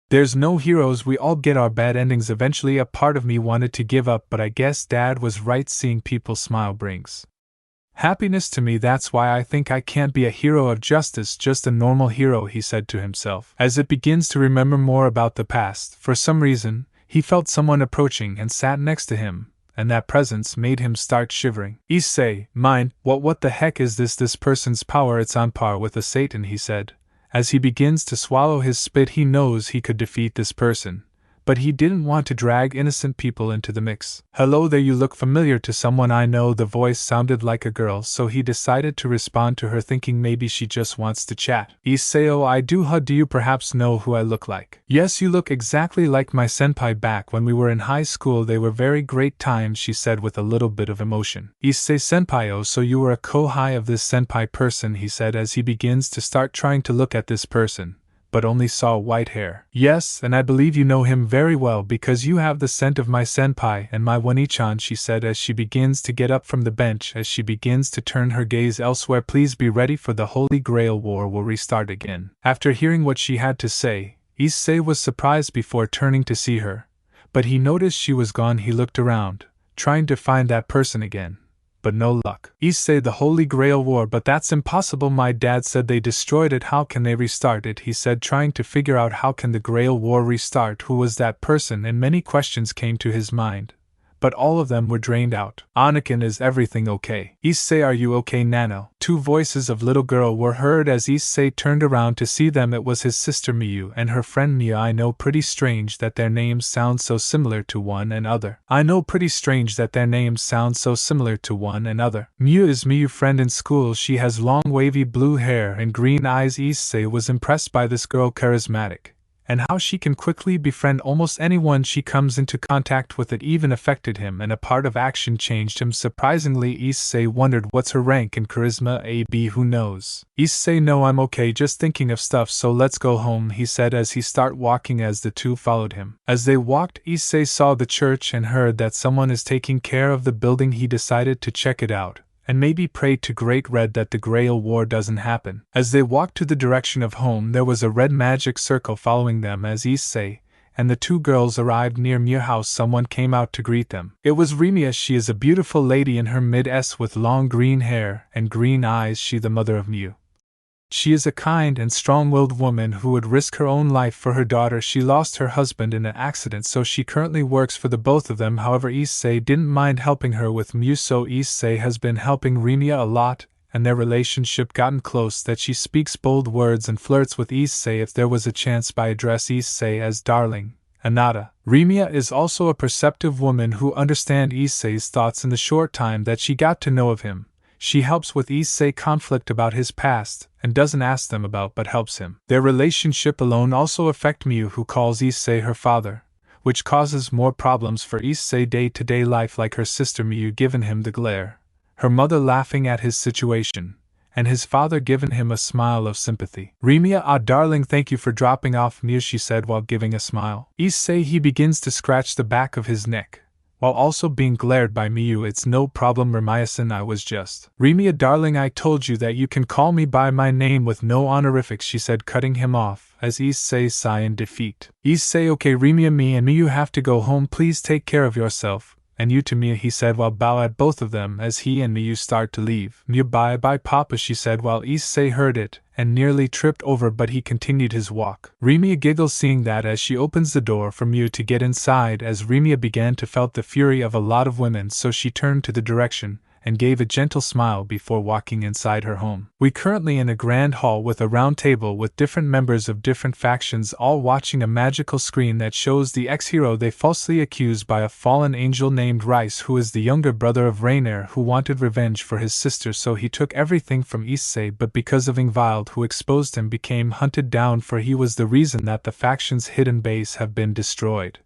There's no heroes, we all get our bad endings eventually. A part of me wanted to give up, but I guess Dad was right. Seeing people smile brings happiness to me. That's why I think I can't be a hero of justice, just a normal hero, he said to himself. As it begins to remember more about the past, for some reason, he felt someone approaching and sat next to him, and that presence made him start shivering. Issei, mine, what the heck is this? This person's power, it's on par with a Satan, he said. As he begins to swallow his spit, he knows he could defeat this person, but he didn't want to drag innocent people into the mix. Hello there, you look familiar to someone I know. The voice sounded like a girl, so he decided to respond to her, thinking maybe she just wants to chat. Issei, oh I do. How do you perhaps know who I look like? Yes, you look exactly like my senpai back when we were in high school. They were very great times, she said with a little bit of emotion. Issei senpai, oh so you were a kohai of this senpai person, he said as he begins to start trying to look at this person, but only saw white hair. Yes, and I believe you know him very well because you have the scent of my senpai and my Wanichan, she said as she begins to get up from the bench. As she begins to turn her gaze elsewhere, please be ready for the Holy Grail War will restart again. After hearing what she had to say, Issei was surprised before turning to see her, but he noticed she was gone. He looked around, trying to find that person again, but no luck. Issei, the Holy Grail War, but that's impossible. My dad said they destroyed it. How can they restart it? He said, trying to figure out how can the Grail War restart. Who was that person? And many questions came to his mind, but all of them were drained out. Anakin, is everything okay? Issei, are you okay, Nano? Two voices of little girl were heard as Issei turned around to see them. It was his sister Miyu and her friend Mia. I know, pretty strange that their names sound so similar to one another. Miyu is Miyu friend in school. She has long wavy blue hair and green eyes. Issei was impressed by this girl, charismatic, and how she can quickly befriend almost anyone she comes into contact with. It even affected him, and a part of action changed him. Surprisingly, Issei wondered what's her rank in charisma. A B, who knows? Issei, no, I'm okay, just thinking of stuff, so let's go home, he said as he started walking as the two followed him. As they walked, Issei saw the church and heard that someone is taking care of the building. He decided to check it out, and maybe pray to Great Red that the Grail War doesn't happen. As they walked to the direction of home, there was a red magic circle following them. As Issei and the two girls arrived near Mia's house, someone came out to greet them. It was Remia. She is a beautiful lady in her mid-s with long green hair and green eyes. She the mother of Miu. She is a kind and strong-willed woman who would risk her own life for her daughter. She lost her husband in an accident, so she currently works for the both of them. However, Issei didn't mind helping her with Miu, so Issei has been helping Remia a lot, and their relationship gotten close that she speaks bold words and flirts with Issei if there was a chance by address Issei as darling. Anata. Remia is also a perceptive woman who understands Issei's thoughts. In the short time that she got to know of him, she helps with Issei conflict about his past, and doesn't ask them about but helps him. Their relationship alone also affect Miu, who calls Issei her father, which causes more problems for Issei day-to-day life, like her sister Miu giving him the glare, her mother laughing at his situation, and his father giving him a smile of sympathy. Remia, ah darling, thank you for dropping off Miu, she said while giving a smile. Issei, he begins to scratch the back of his neck, while also being glared by Miu. It's no problem, Remia-san, I was just. Remia darling, I told you that you can call me by my name with no honorifics, she said, cutting him off as Issei sighed in defeat. Issei, okay Remia, me and Miu have to go home, please take care of yourself, and you to Mia, he said while bow at both of them as he and Miu start to leave. Miu, bye bye papa, she said while Issei heard it and nearly tripped over, but he continued his walk. Remia giggles seeing that as she opens the door for Mew to get inside, as Remia began to felt the fury of a lot of women, so she turned to the direction and gave a gentle smile before walking inside her home. We currently in a grand hall with a round table with different members of different factions all watching a magical screen that shows the ex-hero they falsely accused by a fallen angel named Rias, who is the younger brother of Rainier, who wanted revenge for his sister, so he took everything from Issei, but because of Invile, who exposed him, became hunted down, for he was the reason that the faction's hidden base have been destroyed.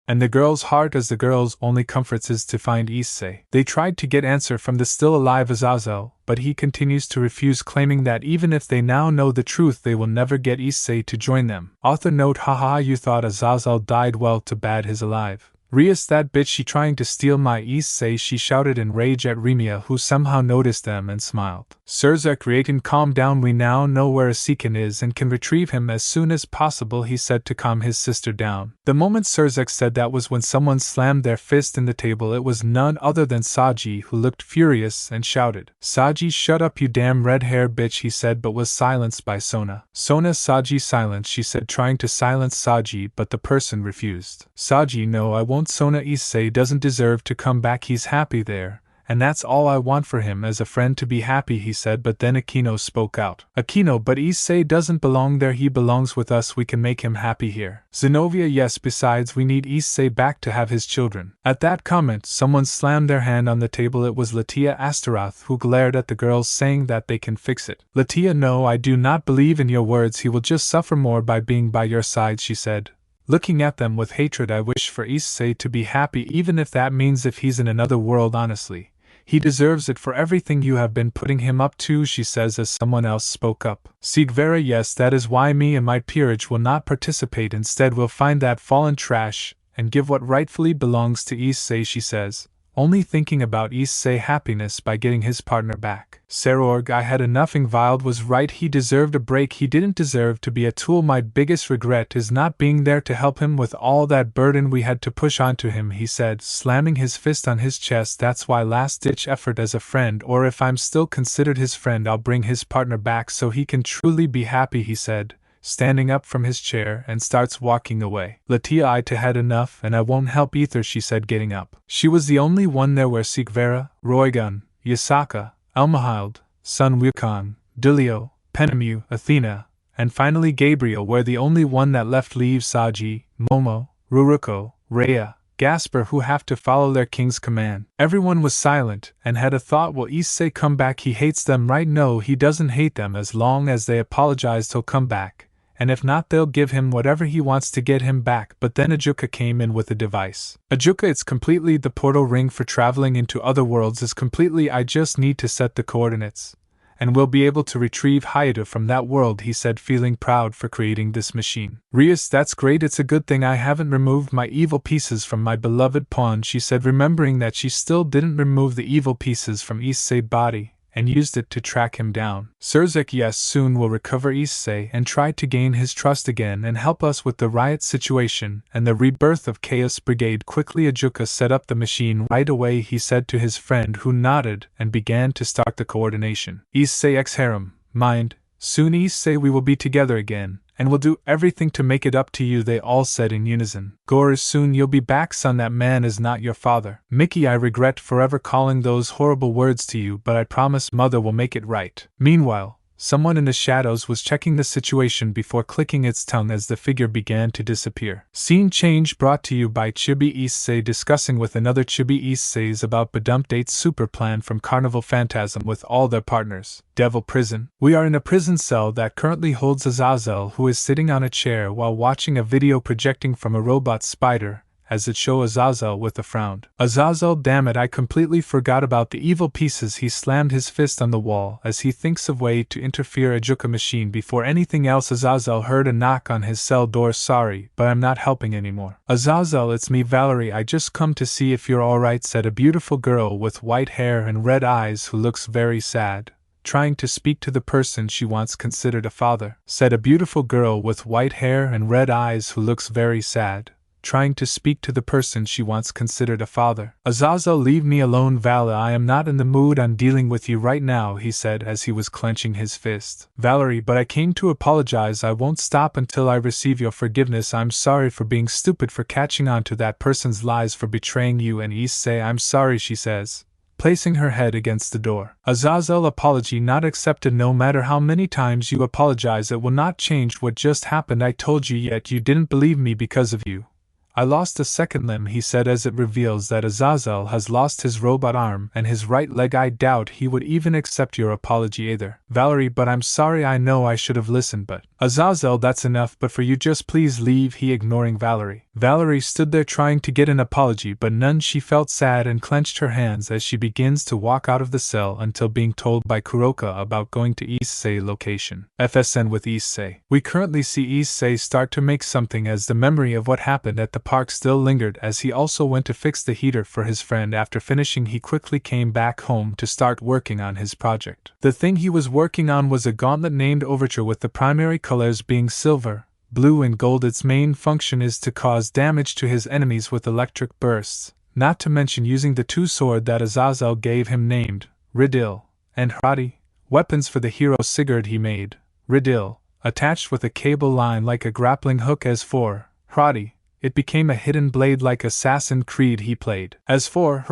And the girl's heart, as the girl's only comfort is to find Issei. They tried to get answer from the still alive Azazel, but he continues to refuse, claiming that even if they now know the truth they will never get Issei to join them. Author note: haha, you thought Azazel died, well, too bad he's alive. Rias, that bitch, she trying to steal my Issei, she shouted in rage at Remia, who somehow noticed them and smiled. Sirzek Reagan, calm down, we now know where Issei is and can retrieve him as soon as possible, he said to calm his sister down. The moment Sirzek said that was when someone slammed their fist in the table. It was none other than Saji, who looked furious and shouted, Saji, shut up, you damn red-haired bitch, he said, but was silenced by Sona. Sona, Saji, silence, she said, trying to silence Saji, but the person refused. Saji, no, I won't. Sona, Issei doesn't deserve to come back, he's happy there, and that's all I want for him, as a friend, to be happy, he said. But then Akino spoke out. Akino, but Issei doesn't belong there, he belongs with us, we can make him happy here. Zenobia, yes, besides we need Issei back to have his children. At that comment, someone slammed their hand on the table. It was Latia Astaroth, who glared at the girls, saying that they can fix it. Latia, no, I do not believe in your words, he will just suffer more by being by your side, she said, looking at them with hatred. I wish for Issei to be happy, even if that means if he's in another world, honestly. He deserves it for everything you have been putting him up to, she says as someone else spoke up. Sigvera, yes, that is why me and my peerage will not participate, instead we'll find that fallen trash and give what rightfully belongs to Issei, she says, only thinking about Issei's happiness by getting his partner back. Serorg, I had enough. Invile was right, he deserved a break, he didn't deserve to be a tool. My biggest regret is not being there to help him with all that burden we had to push onto him, he said, slamming his fist on his chest. That's why last-ditch effort as a friend, or if I'm still considered his friend, I'll bring his partner back so he can truly be happy, he said, standing up from his chair and starts walking away. Latia, I too had enough, and I won't help either, she said, getting up. She was the only one there where Sigvera, Roigun, Yasaka, Elmahild, Sun Wukong, Dulio, Penemu, Athena, and finally Gabriel were the only one that left. Leave Saji, Momo, Ruruko, Rhea, Gasper, who have to follow their king's command. Everyone was silent and had a thought, will Issei come back? He hates them, right? No, he doesn't hate them. As long as they apologize, he'll come back. And if not, they'll give him whatever he wants to get him back. But then Ajuka came in with a device. Ajuka, it's completely the portal ring for traveling into other worlds is completely, I just need to set the coordinates, and we'll be able to retrieve Hayato from that world, he said, feeling proud for creating this machine. Rias, that's great, it's a good thing I haven't removed my evil pieces from my beloved pawn, she said, remembering that she still didn't remove the evil pieces from Issei's body and used it to track him down. Sirzek, yes, soon we'll recover Issei and try to gain his trust again and help us with the riot situation and the rebirth of Chaos Brigade. Quickly Ajuka set up the machine right away, he said to his friend, who nodded and began to start the coordination. Issei x Harem, mind, soon Issei we will be together again, and we'll do everything to make it up to you, they all said in unison. Gore, soon you'll be back, son, that man is not your father. Mickey, I regret forever calling those horrible words to you, but I promise mother will make it right. Meanwhile, someone in the shadows was checking the situation before clicking its tongue as the figure began to disappear. Scene change brought to you by Chibi Issei discussing with another Chibi Isseis about Bedumpdate's super plan from Carnival Phantasm with all their partners. Devil Prison. We are in a prison cell that currently holds Azazel, who is sitting on a chair while watching a video projecting from a robot spider, as it shows Azazel with a frown. Azazel, damn it, I completely forgot about the evil pieces. He slammed his fist on the wall as he thinks of way to interfere Ajuka machine. Before anything else, Azazel heard a knock on his cell door. Sorry, but I'm not helping anymore. Azazel, it's me, Valerie, I just come to see if you're alright, said a beautiful girl with white hair and red eyes who looks very sad. Trying to speak to the person she once considered a father, said a beautiful girl with white hair and red eyes who looks very sad. trying to speak to the person she once considered a father. Azazel, leave me alone, Vala. I am not in the mood on dealing with you right now, he said as he was clenching his fist. Valerie, but I came to apologize. I won't stop until I receive your forgiveness. I'm sorry for being stupid, for catching on to that person's lies, for betraying you and Issei. I'm sorry, she says, placing her head against the door. Azazel, apology not accepted. No matter how many times you apologize, it will not change what just happened. I told you, yet you didn't believe me. Because of you, I lost a second limb, he said as it reveals that Azazel has lost his robot arm and his right leg. I doubt he would even accept your apology either. Valerie, but I'm sorry. I know I should have listened, but Azazel, that's enough. But for you, just please leave, he ignoring Valerie. Valerie stood there trying to get an apology, but none. She felt sad and clenched her hands as she begins to walk out of the cell until being told by Kuroka about going to Issei location. FSN with Issei. We currently see Issei start to make something as the memory of what happened at the park still lingered, as he also went to fix the heater for his friend. After finishing, he quickly came back home to start working on his project. The thing he was working on was a gauntlet named Overture, with the primary colors being silver, blue and gold. Its main function is to cause damage to his enemies with electric bursts, not to mention using the two swords that Azazel gave him named Ridil and Hradi, weapons for the hero Sigurd he made. Ridil, attached with a cable line like a grappling hook. As for Hradi, it became a hidden blade like Assassin's Creed he played. Issei,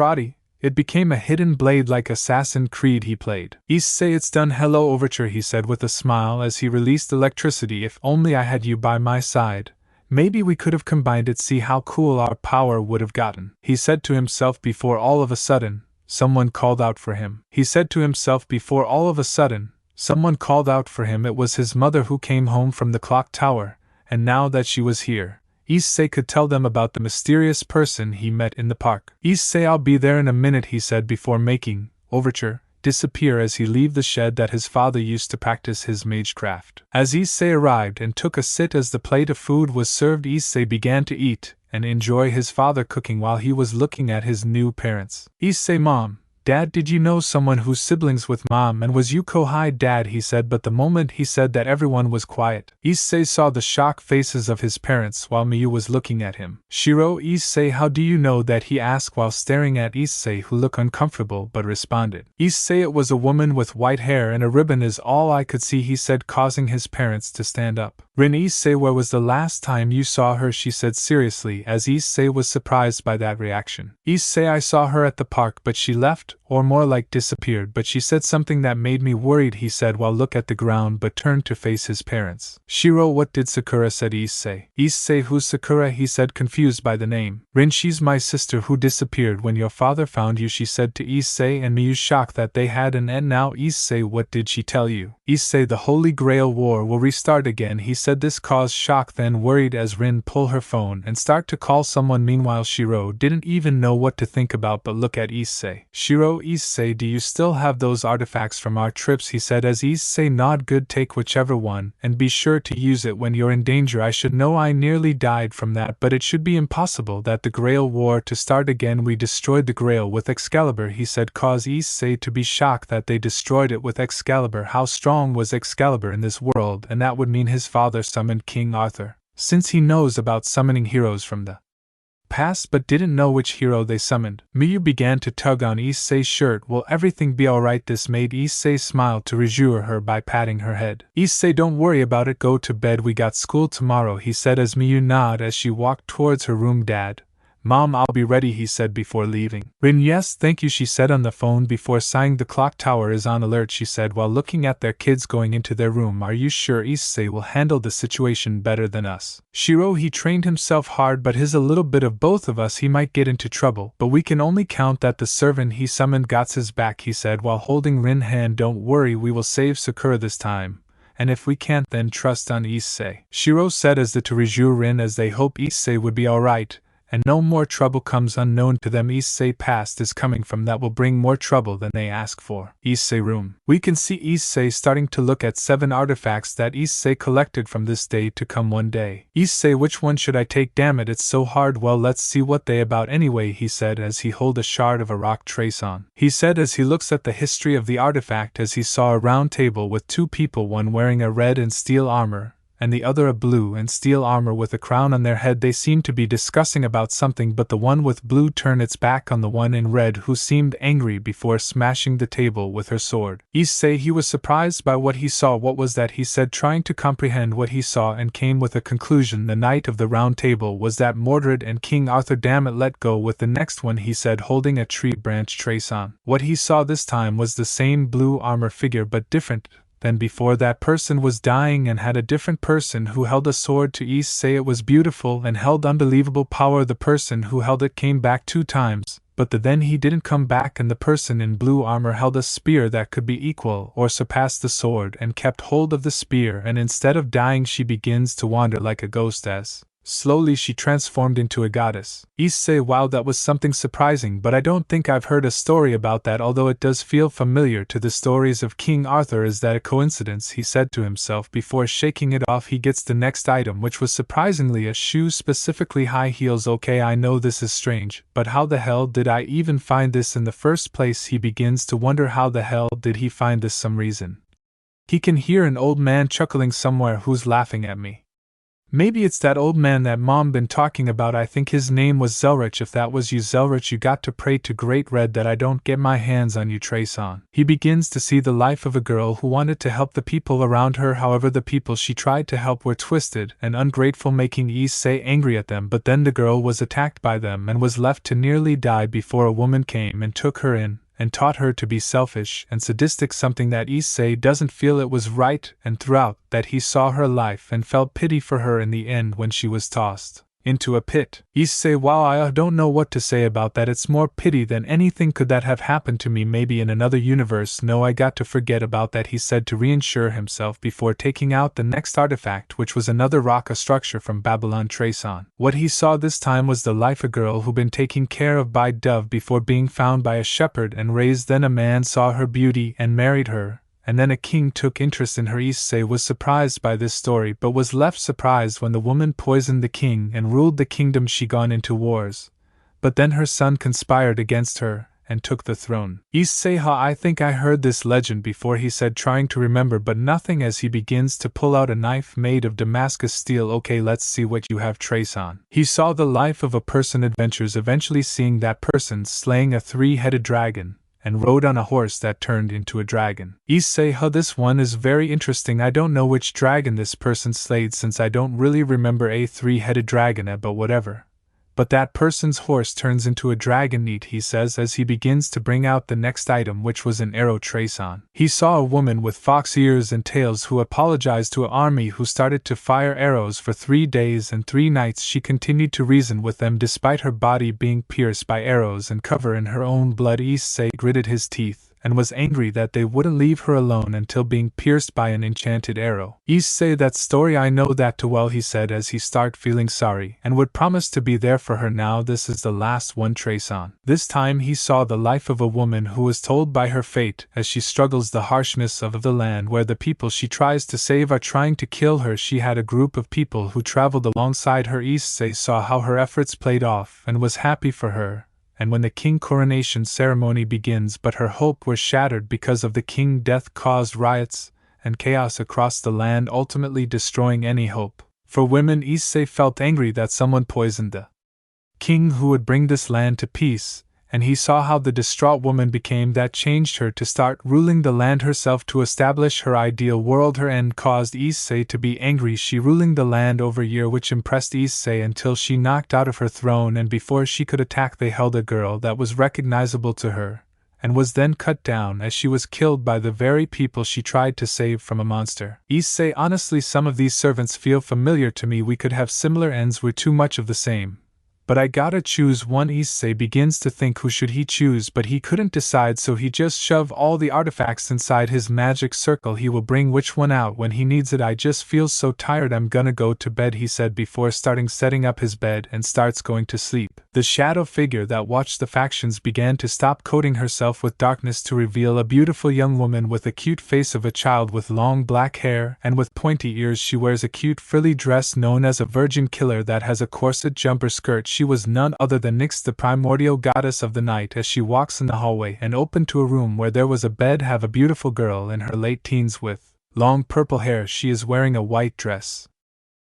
it's done. Hello, Overture, he said with a smile as he released electricity. If only I had you by my side. Maybe we could have combined it. See how cool our power would have gotten, he said to himself before all of a sudden, someone called out for him. It was his mother who came home from the clock tower, and now that she was here, Issei could tell them about the mysterious person he met in the park. Issei, I'll be there in a minute, he said before making Overture disappear as he left the shed that his father used to practice his magecraft. As Issei arrived and took a sit as the plate of food was served, Issei began to eat and enjoy his father cooking while he was looking at his new parents. Issei, Mom, Dad, did you know someone who's siblings with Mom, and was you Kohai? Dad, he said, but the moment he said that everyone was quiet. Issei saw the shocked faces of his parents while Miyu was looking at him. Shiro, Issei, how do you know that? He asked while staring at Issei, who looked uncomfortable but responded. Issei, it was a woman with white hair and a ribbon is all I could see, he said, causing his parents to stand up. Rin, Issei, where was the last time you saw her? She said seriously as Issei was surprised by that reaction. Issei, I saw her at the park, but she left, or more like disappeared, but she said something that made me worried, he said while looked at the ground but turned to face his parents. Shiro, what did Sakura? Said Issei. Issei, who's Sakura? He said, confused by the name. Rin, she's my sister who disappeared when your father found you, she said to Issei and Miyu, shocked that they had an end now. Issei, what did she tell you? Issei, the Holy Grail War will restart again, he said. This caused shock then worried as Rin pulled her phone and start to call someone. Meanwhile, Shiro didn't even know what to think about but look at Issei. Shiro, Issei, do you still have those artifacts from our trips? He said as Issei nodded. Good, take whichever one, and be sure to use it when you're in danger. I should know, I nearly died from that, but it should be impossible that the Grail War to start again. We destroyed the Grail with Excalibur, he said, cause Issei to be shocked that they destroyed it with Excalibur. How strong was Excalibur in this world? And that would mean his father summoned King Arthur, since he knows about summoning heroes from the past but didn't know which hero they summoned. Miyu began to tug on Issei's shirt. Will everything be alright? This made Issei smile to reassure her by patting her head. Issei, don't worry about it, go to bed, we got school tomorrow, he said as Miyu nodded as she walked towards her room. Dad, Mom, I'll be ready, he said before leaving. Rin, yes, thank you, she said on the phone before sighing. The clock tower is on alert, she said while looking at their kids going into their room. Are you sure Issei will handle the situation better than us? Shiro, he trained himself hard, but his a little bit of both of us, he might get into trouble. But we can only count that the servant he summoned got his back, he said while holding Rin's hand. Don't worry, we will save Sakura this time. And if we can't, then trust on Issei, Shiro said as the to reassure Rin as they hope Issei would be alright, and no more trouble comes unknown to them. Issei past is coming from that will bring more trouble than they ask for. Issei room. We can see Issei starting to look at 7 artifacts that Issei collected from this day to come one day. Issei, which one should I take? Damn it, it's so hard. Well, let's see what they about anyway, he said as he hold a shard of a rock trace on. He said as he looks at the history of the artifact as he saw a round table with 2 people, one wearing a red and steel armor, and the other a blue and steel armor with a crown on their head. They seemed to be discussing about something, but the one with blue turned its back on the one in red, who seemed angry before smashing the table with her sword. Issei, he was surprised by what he saw. What was that, he said, trying to comprehend what he saw, and came with a conclusion. The Knight of the Round Table was that Mordred and King Arthur. Damn it, let go with the next one, he said, holding a tree branch. Trace. What he saw this time was the same blue armor figure, but different than before. That person was dying and had a different person who held a sword. To Issei it was beautiful and held unbelievable power. The person who held it came back 2 times, but then he didn't come back, and the person in blue armor held a spear that could be equal or surpass the sword and kept hold of the spear, and instead of dying she begins to wander like a ghost as slowly she transformed into a goddess. Issei, wow, that was something surprising, but I don't think I've heard a story about that, although it does feel familiar to the stories of King Arthur. Is that a coincidence, he said to himself before shaking it off. He gets the next item, which was surprisingly a shoe, specifically high heels. Okay, I know this is strange, but how the hell did I even find this in the first place? He begins to wonder, how the hell did he find this? Some reason. He can hear an old man chuckling somewhere who's laughing at me. Maybe it's that old man that Mom been talking about. I think his name was Zelrich. If that was you, Zelrich, you got to pray to Great Red that I don't get my hands on you. Trace on. He begins to see the life of a girl who wanted to help the people around her. However, the people she tried to help were twisted and ungrateful, making Issei angry at them. But then the girl was attacked by them and was left to nearly die before a woman came and took her in and taught her to be selfish and sadistic, something that Issei doesn't feel it was right, and throughout that he saw her life and felt pity for her in the end when she was tossed into a pit. Issei, wow, I don't know what to say about that. It's more pity than anything. Could that have happened to me maybe in another universe? No, I got to forget about that, he said to reassure himself before taking out the next artifact, which was another rock, a structure from Babylon. Trace on. What he saw this time was the life of a girl who'd been taken care of by Dove before being found by a shepherd and raised. Then a man saw her beauty and married her, and then a king took interest in her. Issei was surprised by this story, but was left surprised when the woman poisoned the king and ruled the kingdom. She gone into wars, but then her son conspired against her and took the throne. Issei, I think I heard this legend before, he said, trying to remember, but nothing, as he begins to pull out a knife made of Damascus steel. Okay, let's see what you have. Trace on. He saw the life of a person adventures, eventually seeing that person slaying a 3-headed dragon and rode on a horse that turned into a dragon. Issei, this one is very interesting. I don't know which dragon this person slayed, since I don't really remember a 3-headed dragon, but whatever. But that person's horse turns into a dragon. Neat, he says as he begins to bring out the next item, which was an arrow. Trace on. He saw a woman with fox ears and tails who apologized to an army who started to fire arrows for 3 days and 3 nights. She continued to reason with them despite her body being pierced by arrows and covered in her own blood. Issei gritted his teeth and was angry that they wouldn't leave her alone until being pierced by an enchanted arrow. Issei, that story, I know that too well, he said as he started feeling sorry and would promise to be there for her. Now this is the last one. Trace on. This time he saw the life of a woman who was told by her fate as she struggles the harshness of the land where the people she tries to save are trying to kill her. She had a group of people who traveled alongside her. Issei saw how her efforts played off and was happy for her. And when the king coronation ceremony begins, but her hope was shattered because of the king. Death caused riots and chaos across the land, ultimately destroying any hope for women. Issei felt angry that someone poisoned the king who would bring this land to peace, and he saw how the distraught woman became that changed her to start ruling the land herself to establish her ideal world. Her end caused Issei to be angry. She ruling the land over a year, which impressed Issei until she knocked out of her throne, and before she could attack they held a girl that was recognizable to her, and was then cut down as she was killed by the very people she tried to save from a monster. Issei, honestly, some of these servants feel familiar to me. We could have similar ends. We're too much of the same. But I gotta choose one. Issei begins to think who should he choose, but he couldn't decide, so he just shoved all the artifacts inside his magic circle. He will bring which one out when he needs it. I just feel so tired, I'm gonna go to bed, he said before setting up his bed and starts going to sleep. The shadow figure that watched the factions began to stop coating herself with darkness to reveal a beautiful young woman with a cute face of a child with long black hair and with pointy ears. She wears a cute frilly dress known as a virgin killer that has a corset jumper skirt. She was none other than Nyx, the primordial goddess of the night. As she walks in the hallway and opened to a room where there was a bed, have a beautiful girl in her late teens with long purple hair. She is wearing a white dress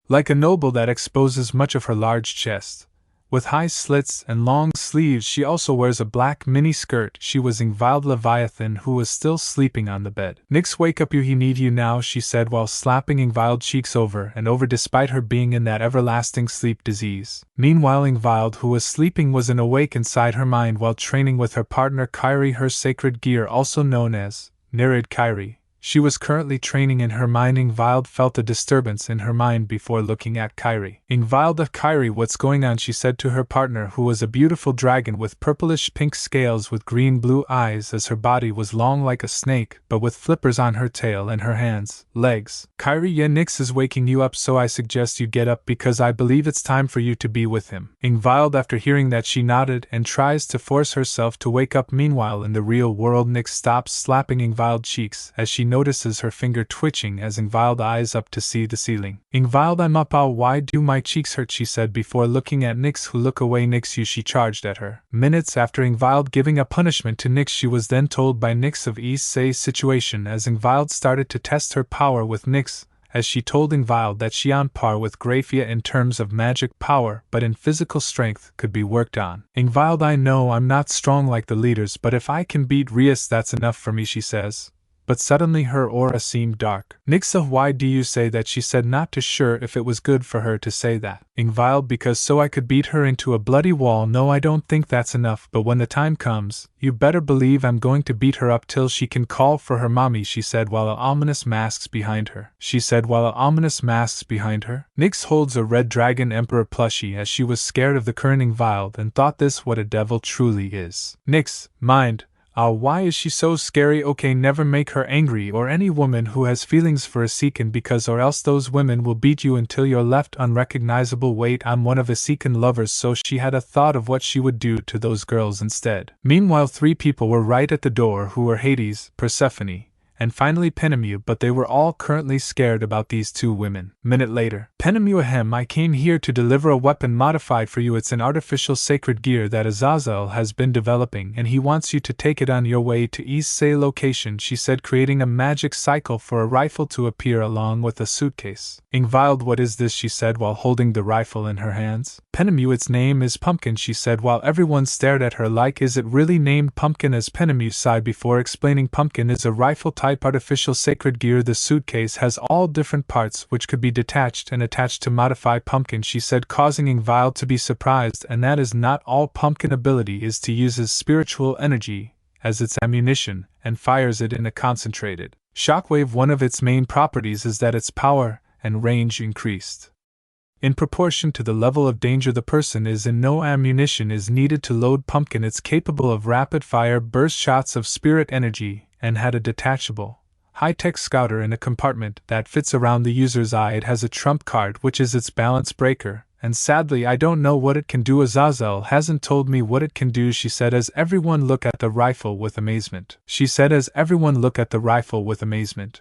like a noble that exposes much of her large chest. With high slits and long sleeves, she also wears a black mini skirt. She was Invile Leviathan, who was still sleeping on the bed. Nix, wake up, you, he need you now, she said while slapping Invile cheeks over and over despite her being in that everlasting sleep disease. Meanwhile Invile, who was sleeping, was awake inside her mind while training with her partner Kyrie, her sacred gear also known as Nereid Kyrie. She was currently training in her mind. Invile felt a disturbance in her mind before looking at Kyrie. Invile, Kyrie, what's going on, she said to her partner, who was a beautiful dragon with purplish pink scales with green-blue eyes, as her body was long like a snake but with flippers on her tail and her hands, legs. Kyrie, yeah, Nix is waking you up, so I suggest you get up because I believe it's time for you to be with him. Invile, after hearing that, she nodded and tries to force herself to wake up. Meanwhile in the real world, Nix stops slapping Invile's cheeks as she notices her finger twitching as Invile eyes up to see the ceiling. Invile, I'm up. Oh, why do my cheeks hurt, she said before looking at Nix, who look away. Nix, you, she charged at her. Minutes after Invile giving a punishment to Nix, she was then told by Nix of Issei's situation as Invile started to test her power with Nix, as she told Invile that she on par with Graphia in terms of magic power but in physical strength could be worked on. Invile, I know I'm not strong like the leaders, but if I can beat Rias, that's enough for me, she says. But suddenly her aura seemed dark. Nixa, why do you say that, she said, not too sure if it was good for her to say that. Invile, because so I could beat her into a bloody wall. No, I don't think that's enough, but when the time comes, you better believe I'm going to beat her up till she can call for her mommy, she said while ominous masks behind her. Nix holds a red dragon emperor plushie as she was scared of the current Invile and thought this what a devil truly is. Nix, mind. Why is she so scary? Okay, never make her angry, or any woman who has feelings for Issei, because or else those women will beat you until you're left unrecognizable. Wait, I'm one of Issei lovers, so she had a thought of what she would do to those girls instead. Meanwhile 3 people were right at the door who were Hades, Persephone, and finally Emiya, but they were all currently scared about these 2 women. Minute later, Emiya, ahem, I came here to deliver a weapon modified for you. It's an artificial sacred gear that Azazel has been developing, and he wants you to take it on your way to Issei location, she said, creating a magic cycle for a rifle to appear along with a suitcase. Invile, what is this, she said while holding the rifle in her hands. Emiya, its name is Pumpkin, she said while everyone stared at her like, is it really named Pumpkin? As Emiya sighed before explaining, Pumpkin is a rifle type artificial sacred gear. The suitcase has all different parts which could be detached and attached to modify Pumpkin, she said, causing Invile to be surprised. And that is not all. Pumpkin ability is to use his spiritual energy as its ammunition and fires it in a concentrated shockwave. One of its main properties is that its power and range increased in proportion to the level of danger the person is in. No ammunition is needed to load Pumpkin. It's capable of rapid-fire burst shots of spirit energy and had a detachable, high-tech scouter in a compartment that fits around the user's eye. It has a trump card which is its balance breaker, and sadly I don't know what it can do. Azazel hasn't told me what it can do, she said as everyone looked at the rifle with amazement.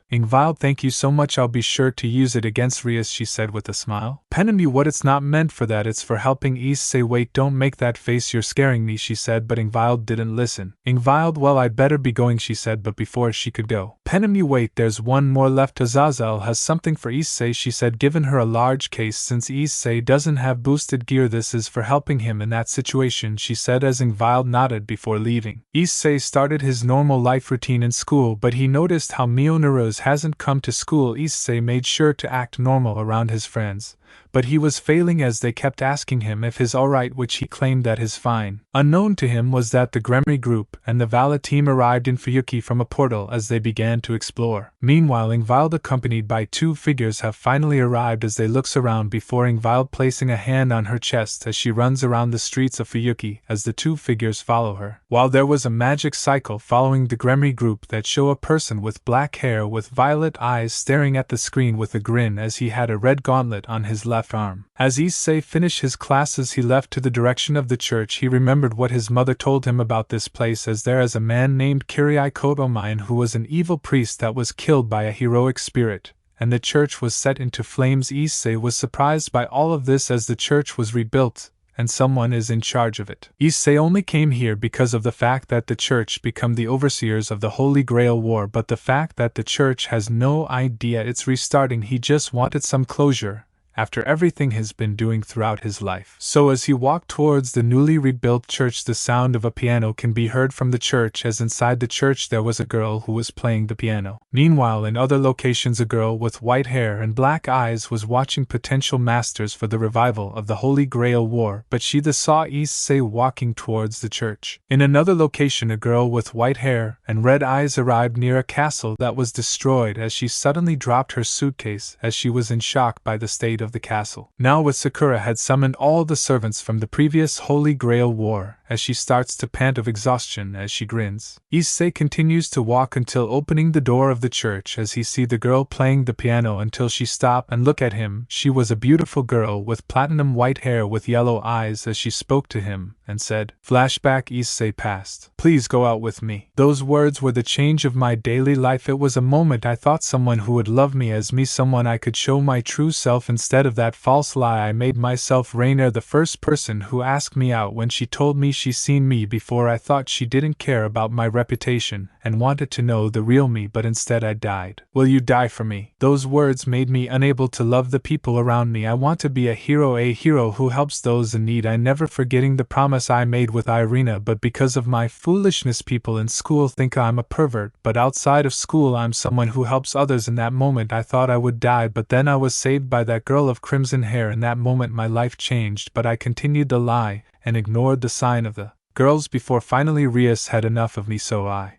Invile, thank you so much, I'll be sure to use it against Rias, she said with a smile. Emiya, what, it's not meant for that, it's for helping Issei. Wait, don't make that face, you're scaring me, she said, but Invile didn't listen. Invile, well, I'd better be going, she said, but before she could go, Emiya, wait, there's one more left. Azazel has something for Issei, she said, giving her a large case. Since Issei doesn't have boosted gear, this is for helping him in that situation, she said as Invile nodded before leaving. Issei started his normal life routine in school, but he noticed how Mionaruz hasn't come to school. Issei made sure to act normal around his friends, but he was failing as they kept asking him if he's alright, which he claimed that his fine. Unknown to him was that the Gremry group and the Vala team arrived in Fuyuki from a portal as they began to explore. Meanwhile, Invile, accompanied by 2 figures, have finally arrived as they looks around before Invile placing a hand on her chest as she runs around the streets of Fuyuki as the 2 figures follow her. While there was a magic cycle following the Gremry group that show a person with black hair with violet eyes staring at the screen with a grin as he had a red gauntlet on his left arm. As Issei finished his classes, he left to the direction of the church. He remembered what his mother told him about this place, as there is a man named Kirai Kotomayan who was an evil priest that was killed by a heroic spirit, and the church was set into flames. Issei was surprised by all of this as the church was rebuilt, and someone is in charge of it. Issei only came here because of the fact that the church become the overseers of the Holy Grail War, but the fact that the church has no idea it's restarting, he just wanted some closure, after everything he's been doing throughout his life. So as he walked towards the newly rebuilt church, the sound of a piano can be heard from the church, as inside the church there was a girl who was playing the piano. Meanwhile, in other locations, a girl with white hair and black eyes was watching potential masters for the revival of the Holy Grail War, but she saw Issei walking towards the church. In another location, a girl with white hair and red eyes arrived near a castle that was destroyed, as she suddenly dropped her suitcase as she was in shock by the state of the castle. Now with Sakura had summoned all the servants from the previous Holy Grail War, as she starts to pant of exhaustion as she grins. Issei continues to walk until opening the door of the church, as he see the girl playing the piano until she stop and look at him. She was a beautiful girl with platinum white hair with yellow eyes, as she spoke to him and said, "Flashback, Issei past. Please go out with me." Those words were the change of my daily life. It was a moment I thought someone who would love me as me, someone I could show my true self instead of that false lie I made myself. Rainier, the first person who asked me out, when she told me she seen me before, I thought she didn't care about my reputation and wanted to know the real me, but instead I died. Will you die for me? Those words made me unable to love the people around me. I want to be a hero who helps those in need. I never forgetting the promise I made with Irina, but because of my foolishness people in school think I'm a pervert, but outside of school I'm someone who helps others. In that moment I thought I would die, but then I was saved by that girl of crimson hair. In that moment my life changed, but I continued the lie and ignored the sign of the girls before finally Rias had enough of me, so I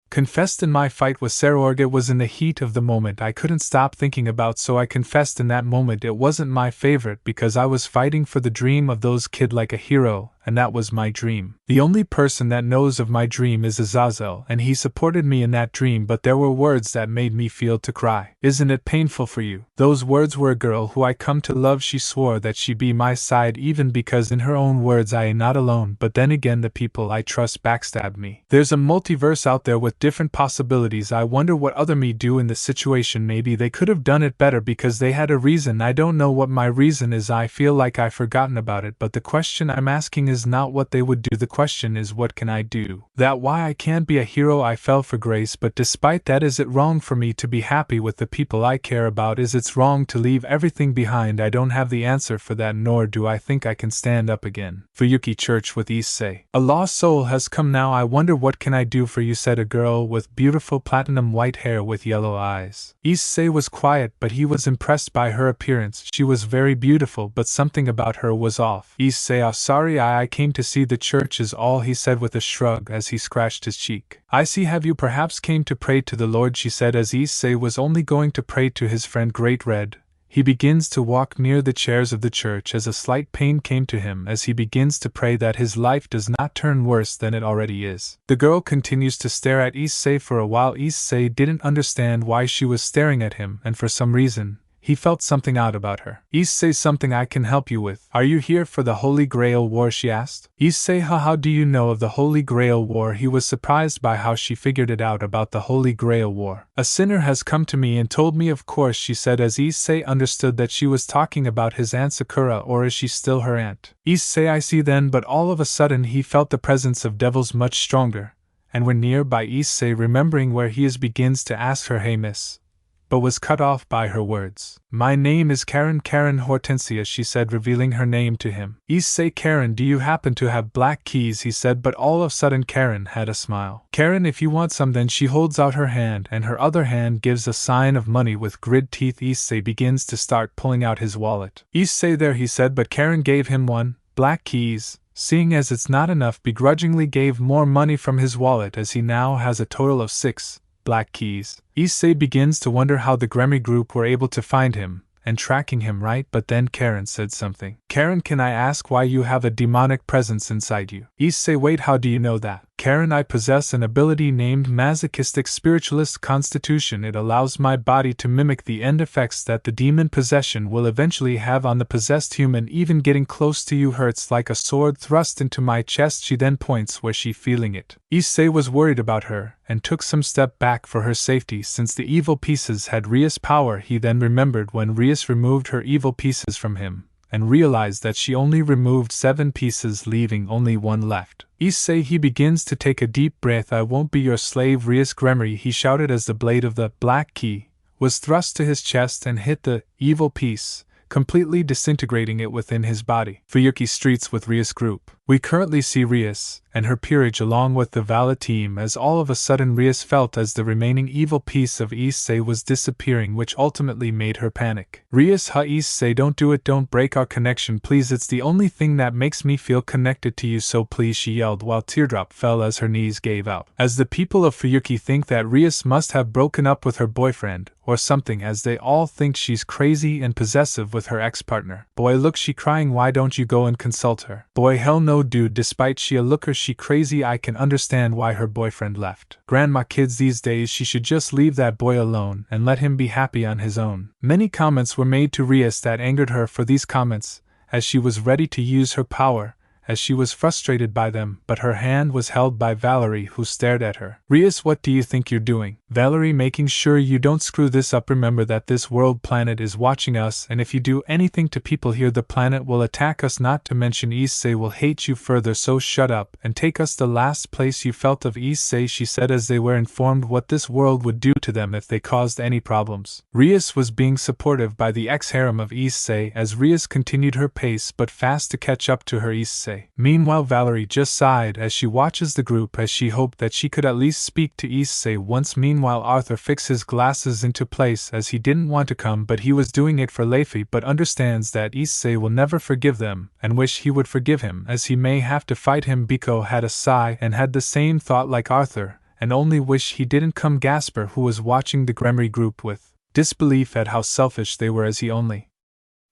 confessed in my fight with Sarorg. It was in the heat of the moment I couldn't stop thinking about, so I confessed in that moment. It wasn't my favorite because I was fighting for the dream of those kids like a hero, and that was my dream. The only person that knows of my dream is Azazel, and he supported me in that dream, but there were words that made me feel to cry. Isn't it painful for you? Those words were a girl who I come to love. She swore that she'd be my side even because in her own words I am not alone, but then again the people I trust backstabbed me. There's a multiverse out there with different possibilities. I wonder what other me do in this situation. Maybe they could have done it better because they had a reason. I don't know what my reason is. I feel like I've forgotten about it, but the question I'm asking is not what they would do. The question is, what can I do? That why I can't be a hero. I fell for grace, but despite that, is it wrong for me to be happy with the people I care about? Is it wrong to leave everything behind? I don't have the answer for that, nor do I think I can stand up again. Fuyuki Church with Issei. A lost soul has come now. I wonder what can I do for you, said a girl with beautiful platinum white hair with yellow eyes. Issei was quiet, but he was impressed by her appearance. She was very beautiful, but something about her was off. Issei, sorry, I came to see the church is all, he said with a shrug as he scratched his cheek. I see. Have you perhaps came to pray to the Lord, she said, as Issei was only going to pray to his friend Great Red. He begins to walk near the chairs of the church as a slight pain came to him as he begins to pray that his life does not turn worse than it already is. The girl continues to stare at Issei for a while. Issei didn't understand why she was staring at him, and for some reason, he felt something odd about her. Issei, something I can help you with. Are you here for the Holy Grail War, she asked. Issei, how do you know of the Holy Grail War? He was surprised by how she figured it out about the Holy Grail War. A sinner has come to me and told me, of course, she said, as Issei understood that she was talking about his aunt Sakura, or is she still her aunt? Issei, I see then, but all of a sudden he felt the presence of devils much stronger, and when near by Issei, remembering where he is, begins to ask her, hey miss, but was cut off by her words. My name is Karen Hortensia, she said, revealing her name to him. Issei, Karen, do you happen to have black keys, he said, but all of a sudden Karen had a smile. Karen, if you want some, then she holds out her hand and her other hand gives a sign of money with grid teeth. Issei begins to start pulling out his wallet. Issei, there, he said, but Karen gave him one, black keys. Seeing as it's not enough, begrudgingly gave more money from his wallet as he now has a total of 6 black keys. Issei begins to wonder how the Gremmy group were able to find him and tracking him, right? But then Karen said something. Karen, can I ask why you have a demonic presence inside you? Issei, wait, how do you know that? Karen, I possess an ability named Masochistic Spiritualist Constitution. It allows my body to mimic the end effects that the demon possession will eventually have on the possessed human. Even getting close to you hurts like a sword thrust into my chest. She then points where she feeling it. Issei was worried about her and took some step back for her safety since the evil pieces had Rias' power. He then remembered when Rias removed her evil pieces from him and realized that she only removed 7 pieces, leaving only 1 left. Issei, he begins to take a deep breath. I won't be your slave, Rias Gremery, he shouted as the blade of the black key was thrust to his chest and hit the evil piece, completely disintegrating it within his body. Fuyuki streets with Rias group. We currently see Rias and her peerage along with the Vale team as all of a sudden Rias felt as the remaining evil piece of Issei was disappearing, which ultimately made her panic. Rias, Issei, don't do it, don't break our connection please, it's the only thing that makes me feel connected to you, so please, she yelled while teardrop fell as her knees gave out. As the people of Fuyuki think that Rias must have broken up with her boyfriend or something, as they all think she's crazy and possessive with her ex-partner. Boy, look, she crying, why don't you go and consult her? Boy, hell no dude, despite she a looker, she crazy, I can understand why her boyfriend left. Grandma, kids these days, she should just leave that boy alone and let him be happy on his own. Many comments were made to Rias that angered her for these comments, as she was ready to use her power, as she was frustrated by them, but her hand was held by Valerie, who stared at her. Rias, what do you think you're doing? Valerie, making sure you don't screw this up. Remember that this world planet is watching us, and if you do anything to people here, the planet will attack us, not to mention Issei will hate you further, so shut up and take us the last place you felt of Issei, she said as they were informed what this world would do to them if they caused any problems. Rias was being supportive by the ex-harem of Issei as Rias continued her pace but fast to catch up to her Issei. Meanwhile, Valerie just sighed as she watches the group as she hoped that she could at least speak to Issei once. Meanwhile, Arthur fixed his glasses into place as he didn't want to come, but he was doing it for Leify, but understands that Issei will never forgive them and wish he would forgive him as he may have to fight him. Biko had a sigh and had the same thought like Arthur, and only wish he didn't come. Gasper, who was watching the Gremry group with disbelief at how selfish they were, as he only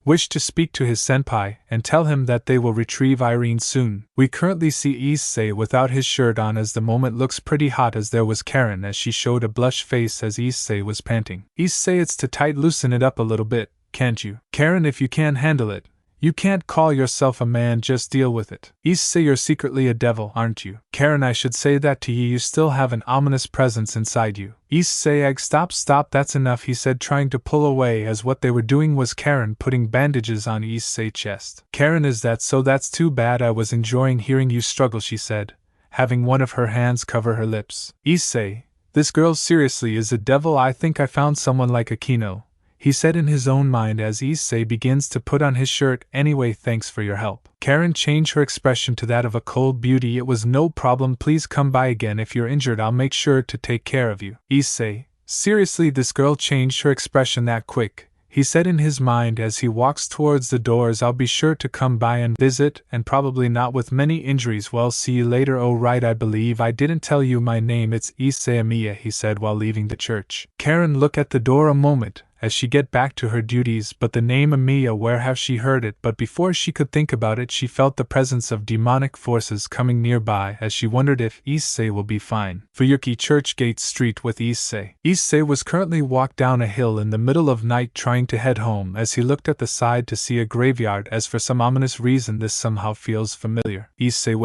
wished to speak to his senpai and tell him that they will retrieve Irene soon. We currently see Issei without his shirt on as the moment looks pretty hot, as there was Karen as she showed a blush face as Issei was panting. Issei, it's too tight, loosen it up a little bit, can't you? Karen, if you can't handle it, you can't call yourself a man, just deal with it. Issei, you're secretly a devil, aren't you? Karen, I should say that to you, you still have an ominous presence inside you. Issei, stop, that's enough, he said, trying to pull away as what they were doing was Karen putting bandages on Issei's chest. Karen, is that so? That's too bad, I was enjoying hearing you struggle, she said, having one of her hands cover her lips. Issei, this girl seriously is a devil. I think I found someone like Akino, he said in his own mind as Issei begins to put on his shirt. Anyway, thanks for your help. Karen changed her expression to that of a cold beauty. It was no problem, please come by again if you're injured, I'll make sure to take care of you. Issei, seriously, this girl changed her expression that quick, he said in his mind as he walks towards the doors. I'll be sure to come by and visit, and probably not with many injuries. Well, see you later. Oh right, I believe I didn't tell you my name, it's Issei Emiya, he said while leaving the church. Karen looked at the door a moment as she get back to her duties, but the name Emiya, where have she heard it? But before she could think about it, she felt the presence of demonic forces coming nearby as she wondered if Issei will be fine. Fuyuki Churchgate Street with Issei. Issei was currently walked down a hill in the middle of night trying to head home as he looked at the side to see a graveyard, as for some ominous reason this somehow feels familiar. Issei,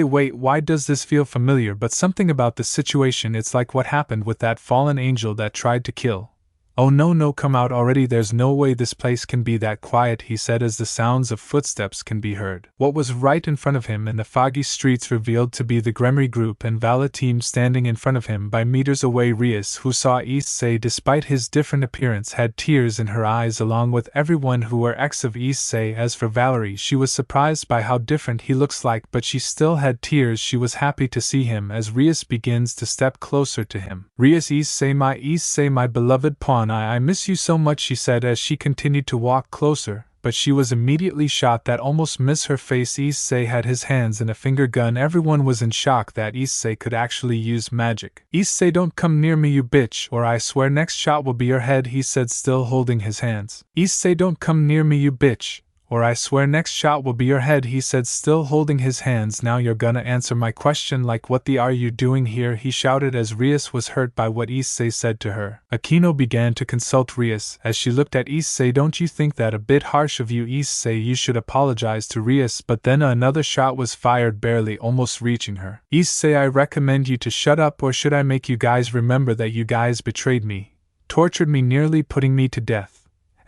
wait, why does this feel familiar? But something about the situation, it's like what happened with that fallen angel that tried to kill. Oh no, come out already, there's no way this place can be that quiet, he said as the sounds of footsteps can be heard. What was right in front of him in the foggy streets revealed to be the Gremry group and Vale team standing in front of him by meters away. Rias, who saw Issei despite his different appearance, had tears in her eyes along with everyone who were ex of Issei. As for Valerie, she was surprised by how different he looks like, but she still had tears. She was happy to see him as Rias begins to step closer to him. Rias, Issei, my beloved pawn, I miss you so much, she said as she continued to walk closer, but she was immediately shot that almost missed her face. Issei had his hands in a finger gun. Everyone was in shock that Issei could actually use magic. Issei, don't come near me, you bitch, or I swear next shot will be your head, he said, still holding his hands. Issei, don't come near me, you bitch, or I swear next shot will be your head, he said, still holding his hands. Now you're gonna answer my question. Like, what the are you doing here, he shouted as Rias was hurt by what Issei said to her. Akino began to consult Rias as she looked at Issei. Don't you think that a bit harsh of you, Issei? You should apologize to Rias. But then another shot was fired, barely almost reaching her. Issei, I recommend you to shut up, or should I make you guys remember that you guys betrayed me, tortured me, nearly putting me to death,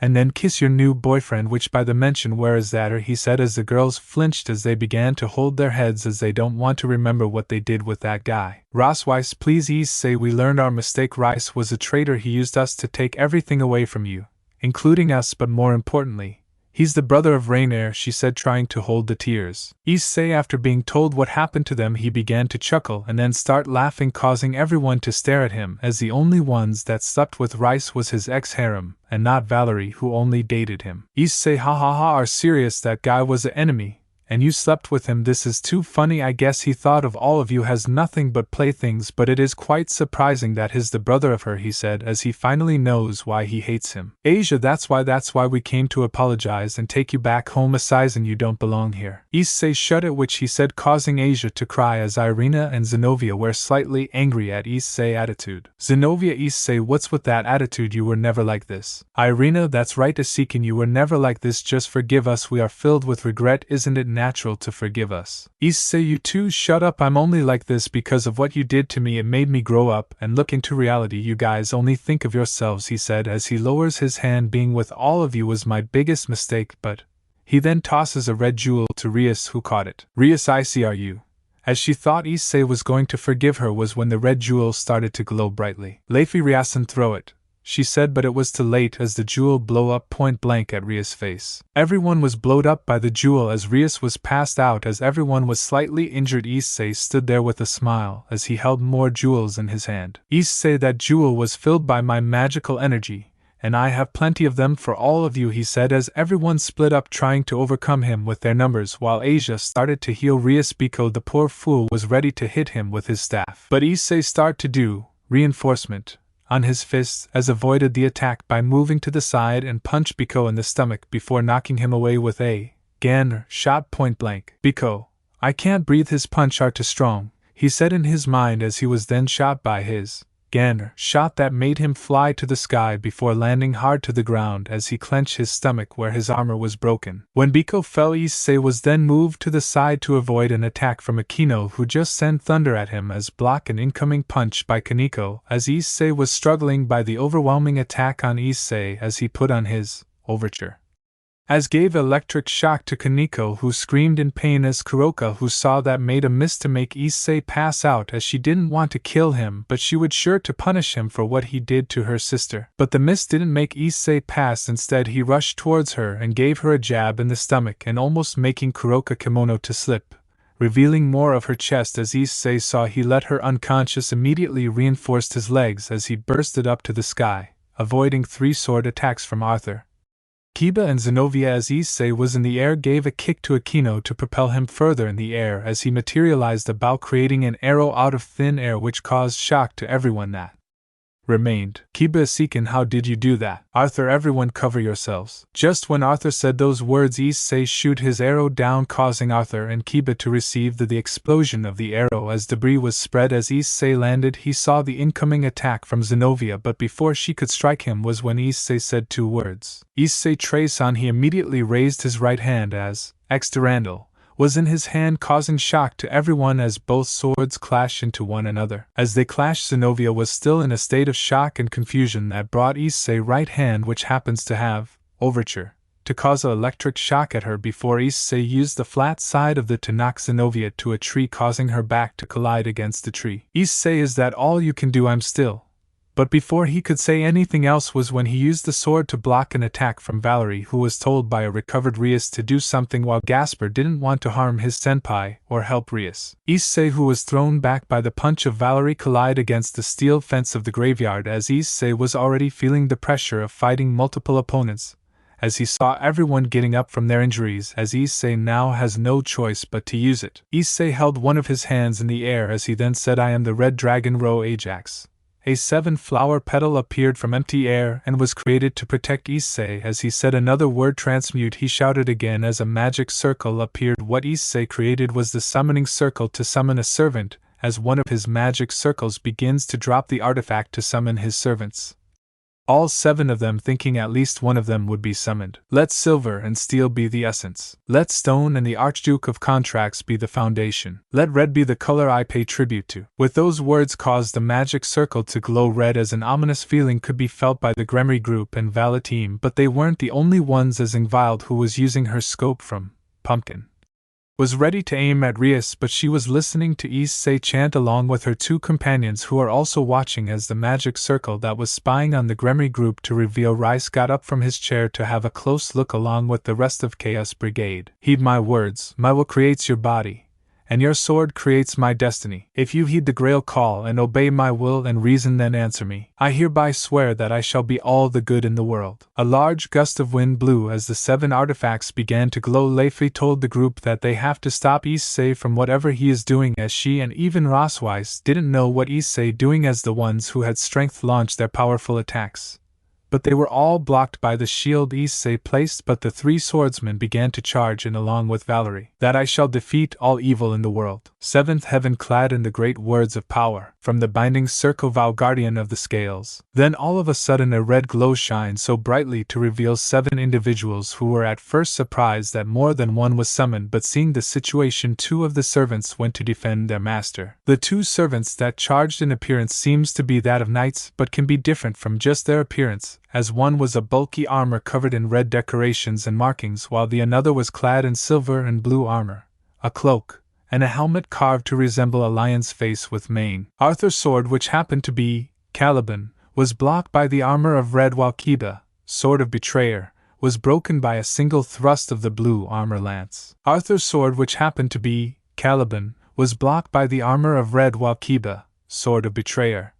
and then kiss your new boyfriend, which by the mention, where is that, or he said as the girls flinched as they began to hold their heads as they don't want to remember what they did with that guy. Rias, please, Issei, we learned our mistake. Rias was a traitor, he used us to take everything away from you, including us, but more importantly, he's the brother of Rainier, she said, trying to hold the tears. Issei, after being told what happened to them, he began to chuckle and then start laughing, causing everyone to stare at him, as the only ones that slept with Rias was his ex-Harem, and not Valerie, who only dated him. Issei, ha ha ha, are serious? That guy was an enemy, and you slept with him? This is too funny. I guess he thought of all of you as nothing but playthings, but it is quite surprising that he's the brother of her, he said, as he finally knows why he hates him. Asia, that's why we came to apologize and take you back home. Assassin, you don't belong here. Issei, shut it, which he said, causing Asia to cry, as Irina and Zenobia were slightly angry at Issei's attitude. Zenobia, Issei, what's with that attitude? You were never like this. Irina, that's right, Issei, you were never like this. Just forgive us, we are filled with regret. Isn't it natural to forgive us? Issei, you two shut up. I'm only like this because of what you did to me. It made me grow up and look into reality. You guys only think of yourselves, he said as he lowers his hand. Being with all of you was my biggest mistake, but... He then tosses a red jewel to Rias, who caught it. Rias, I see, are you? As she thought Issei was going to forgive her was when the red jewel started to glow brightly. Leify Riasan, throw it, she said, but it was too late as the jewel blew up point blank at Rias' face. Everyone was blowed up by the jewel as Rias was passed out. As everyone was slightly injured, Issei stood there with a smile as he held more jewels in his hand. Issei, that jewel was filled by my magical energy, and I have plenty of them for all of you, he said as everyone split up trying to overcome him with their numbers, while Asia started to heal Rias. Biko, the poor fool, was ready to hit him with his staff, but Issei started to do reinforcement on his fists as avoided the attack by moving to the side and punched Biko in the stomach before knocking him away with a Ganner shot point blank. Biko, I can't breathe. His punch are too strong, he said in his mind as he was then shot by his Ganner shot that made him fly to the sky before landing hard to the ground as he clenched his stomach where his armor was broken. When Biko fell, Issei was then moved to the side to avoid an attack from Akino, who just sent thunder at him as block an incoming punch by Kaneko as Issei was struggling by the overwhelming attack on Issei as he put on his overture. As gave electric shock to Kaneko, who screamed in pain as Kuroka, who saw that, made a miss to make Issei pass out as she didn't want to kill him, but she would sure to punish him for what he did to her sister. But the miss didn't make Issei pass. Instead, he rushed towards her and gave her a jab in the stomach and almost making Kuroka kimono to slip, revealing more of her chest. As Issei saw he let her unconscious, immediately reinforced his legs as he bursted up to the sky, avoiding 3 sword attacks from Arthur, Kiba and Zenobia. As Issei was in the air, gave a kick to Akino to propel him further in the air as he materialized about, creating an arrow out of thin air which caused shock to everyone that remained. Kiba, Seekin, how did you do that? Arthur, everyone cover yourselves. Just when Arthur said those words, Issei shoot his arrow down, causing Arthur and Kiba to receive the explosion of the arrow as debris was spread. As Issei landed, he saw the incoming attack from Zenobia, but before she could strike him was when Issei said 2 words. Issei Trace-on. He immediately raised his right hand as X-Durandal was in his hand, causing shock to everyone as both swords clashed into one another. As they clashed, Zenobia was still in a state of shock and confusion that brought Issei right hand, which happens to have overture, to cause an electric shock at her before Issei used the flat side of the to knock Zenobia to a tree, causing her back to collide against the tree. Issei, is that all you can do? I'm still. But before he could say anything else was when he used the sword to block an attack from Valerie, who was told by a recovered Rias to do something while Gasper didn't want to harm his senpai or help Rias. Issei, who was thrown back by the punch of Valerie, collided against the steel fence of the graveyard as Issei was already feeling the pressure of fighting multiple opponents, as he saw everyone getting up from their injuries, as Issei now has no choice but to use it. Issei held one of his hands in the air as he then said, I am the Red Dragon Row Ajax. A 7-flower petal appeared from empty air and was created to protect Issei. As he said another word, transmute, he shouted again as a magic circle appeared. What Issei created was the summoning circle to summon a servant, as one of his magic circles begins to drop the artifact to summon his servants. All 7 of them, thinking at least one of them would be summoned. Let silver and steel be the essence. Let stone and the Archduke of Contracts be the foundation. Let red be the color I pay tribute to. With those words caused the magic circle to glow red, as an ominous feeling could be felt by the Gremory group and Vala team, but they weren't the only ones, as Invile, who was using her scope from Pumpkin, was ready to aim at Rias, but she was listening to Issei chant along with her two companions who were also watching as the magic circle that was spying on the Gremry group to reveal Rias got up from his chair to have a close look along with the rest of Chaos Brigade. Heed my words, my will creates your body, and your sword creates my destiny. If you heed the Grail call and obey my will and reason, then answer me. I hereby swear that I shall be all the good in the world. A large gust of wind blew as the 7 artifacts began to glow. Leifei told the group that they have to stop Issei from whatever he is doing, as she and even Rosweiss didn't know what Issei doing, as the ones who had strength launched their powerful attacks. But they were all blocked by the shield Issei placed. But the 3 swordsmen began to charge in along with Valerie. That I shall defeat all evil in the world. 7th heaven clad in the great words of power, from the binding circle vow guardian of the scales. Then all of a sudden a red glow shined so brightly to reveal 7 individuals who were at first surprised that more than one was summoned, but seeing the situation 2 of the servants went to defend their master. The 2 servants that charged in appearance seems to be that of knights, but can be different from just their appearance, as one was a bulky armor covered in red decorations and markings, while the another was clad in silver and blue armor, a cloak, and a helmet carved to resemble a lion's face with mane. Arthur's sword, which happened to be Caliban, was blocked by the armor of red, while Kiba, sword of betrayer, was broken by a single thrust of the blue armor lance. Arthur's sword, which happened to be Caliban, was blocked by the armor of red, while Kiba, sword of betrayer,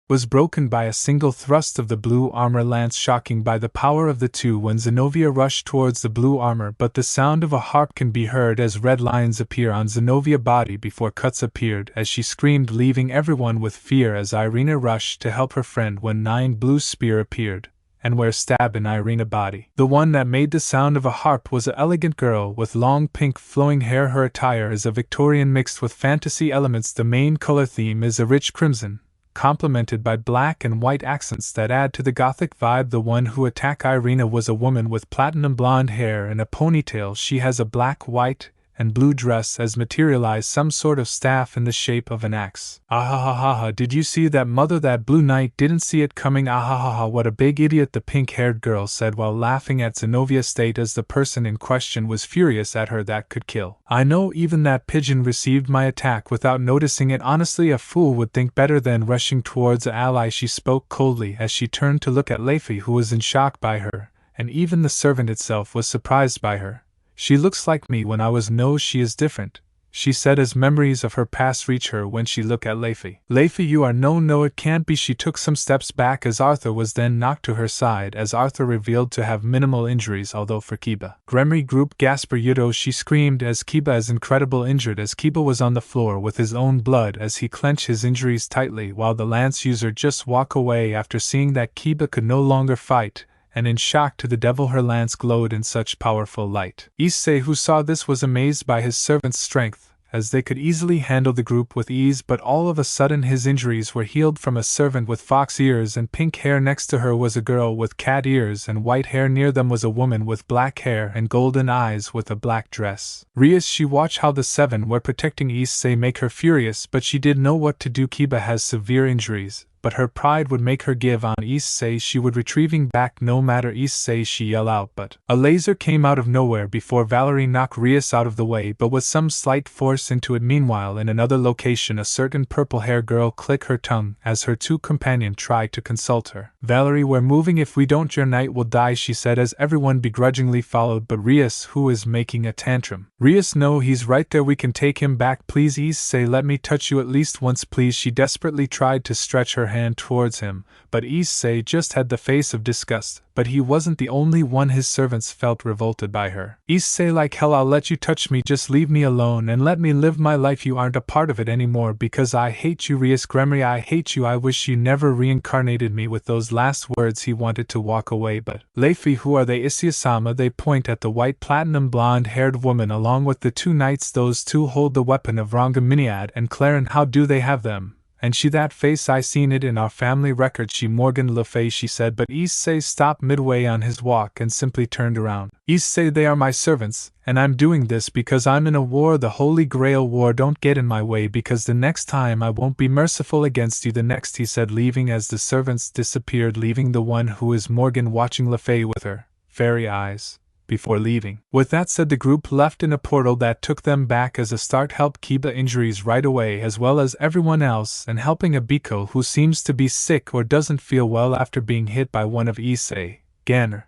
was broken by a single thrust of the blue armor lance. Shocking by the power of the 2 when Zenobia rushed towards the blue armor, but the sound of a harp can be heard as red lines appear on Zenovia's body before cuts appeared as she screamed, leaving everyone with fear as Irina rushed to help her friend when 9 blue spear appeared and were stabbed in Irina's body. The one that made the sound of a harp was an elegant girl with long pink flowing hair. Her attire is a Victorian mixed with fantasy elements. The main color theme is a rich crimson, complemented by black and white accents that add to the gothic vibe. The one who attacked Irina was a woman with platinum blonde hair and a ponytail. She has a black, white, and blue dress as materialized some sort of staff in the shape of an axe. Ahahaha, did you see that, mother? That blue knight didn't see it coming. Ahahaha, what a big idiot, the pink-haired girl said while laughing at Zenovia's state as the person in question was furious at her that could kill. I know, even that pigeon received my attack without noticing it. Honestly, a fool would think better than rushing towards an ally. She spoke coldly as she turned to look at Leifei, who was in shock by her, and even the servant itself was surprised by her. She looks like me when I was. No, she is different, she said as memories of her past reach her when she looked at Leifei. Leifei, you are no, it can't be. She took some steps back as Arthur was then knocked to her side, as Arthur revealed to have minimal injuries, although for Kiba. Gremry group Gasper Yudo, she screamed as Kiba is incredible injured, as Kiba was on the floor with his own blood as he clenched his injuries tightly, while the lance user just walked away after seeing that Kiba could no longer fight, and in shock to the devil her lance glowed in such powerful light. Issei, who saw this, was amazed by his servants' strength, as they could easily handle the group with ease, but all of a sudden his injuries were healed from a servant with fox ears and pink hair. Next to her was a girl with cat ears and white hair. Near them was a woman with black hair and golden eyes with a black dress. Rias, she watched how the 7 were protecting Issei, make her furious, but she didn't know what to do. Kiba has severe injuries, but her pride would make her give on. Issei, she would retrieving back no matter. Issei, she yelled out, but a laser came out of nowhere before Valerie knocked Rias out of the way, but with some slight force into it. Meanwhile, in another location, a certain purple-haired girl clicked her tongue as her 2 companions tried to consult her. Valerie, we're moving. If we don't, your knight will die, she said as everyone begrudgingly followed but Rias, who is making a tantrum. Rias, no, he's right there, we can take him back. Please, Issei, let me touch you at least once, please. She desperately tried to stretch her hand towards him, but Issei just had the face of disgust. But he wasn't the only one. His servants felt revolted by her. Issei, like hell, I'll let you touch me, just leave me alone and let me live my life. You aren't a part of it anymore because I hate you. Rias, Gremry, I hate you. I wish you never reincarnated me. With those last words he wanted to walk away, but Leifei, who are they? Issei-sama, they point at the white platinum blonde-haired woman along with the 2 knights. Those 2 hold the weapon of Rangamiad and Claren. How do they have them? And she, that face, I seen it in our family record. She, Morgan Le Fay, she said, but Issei stopped midway on his walk and simply turned around. Issei, they are my servants, and I'm doing this because I'm in a war, the Holy Grail War. Don't get in my way because the next time I won't be merciful against you. The next, he said, leaving as the servants disappeared, leaving the one who is Morgan watching Le Fay with her fairy eyes, before leaving. With that said, the group left in a portal that took them back as a start, helped keep the injuries right away as well as everyone else, and helping Abiko, who seems to be sick or doesn't feel well after being hit by one of Issei, Ganner,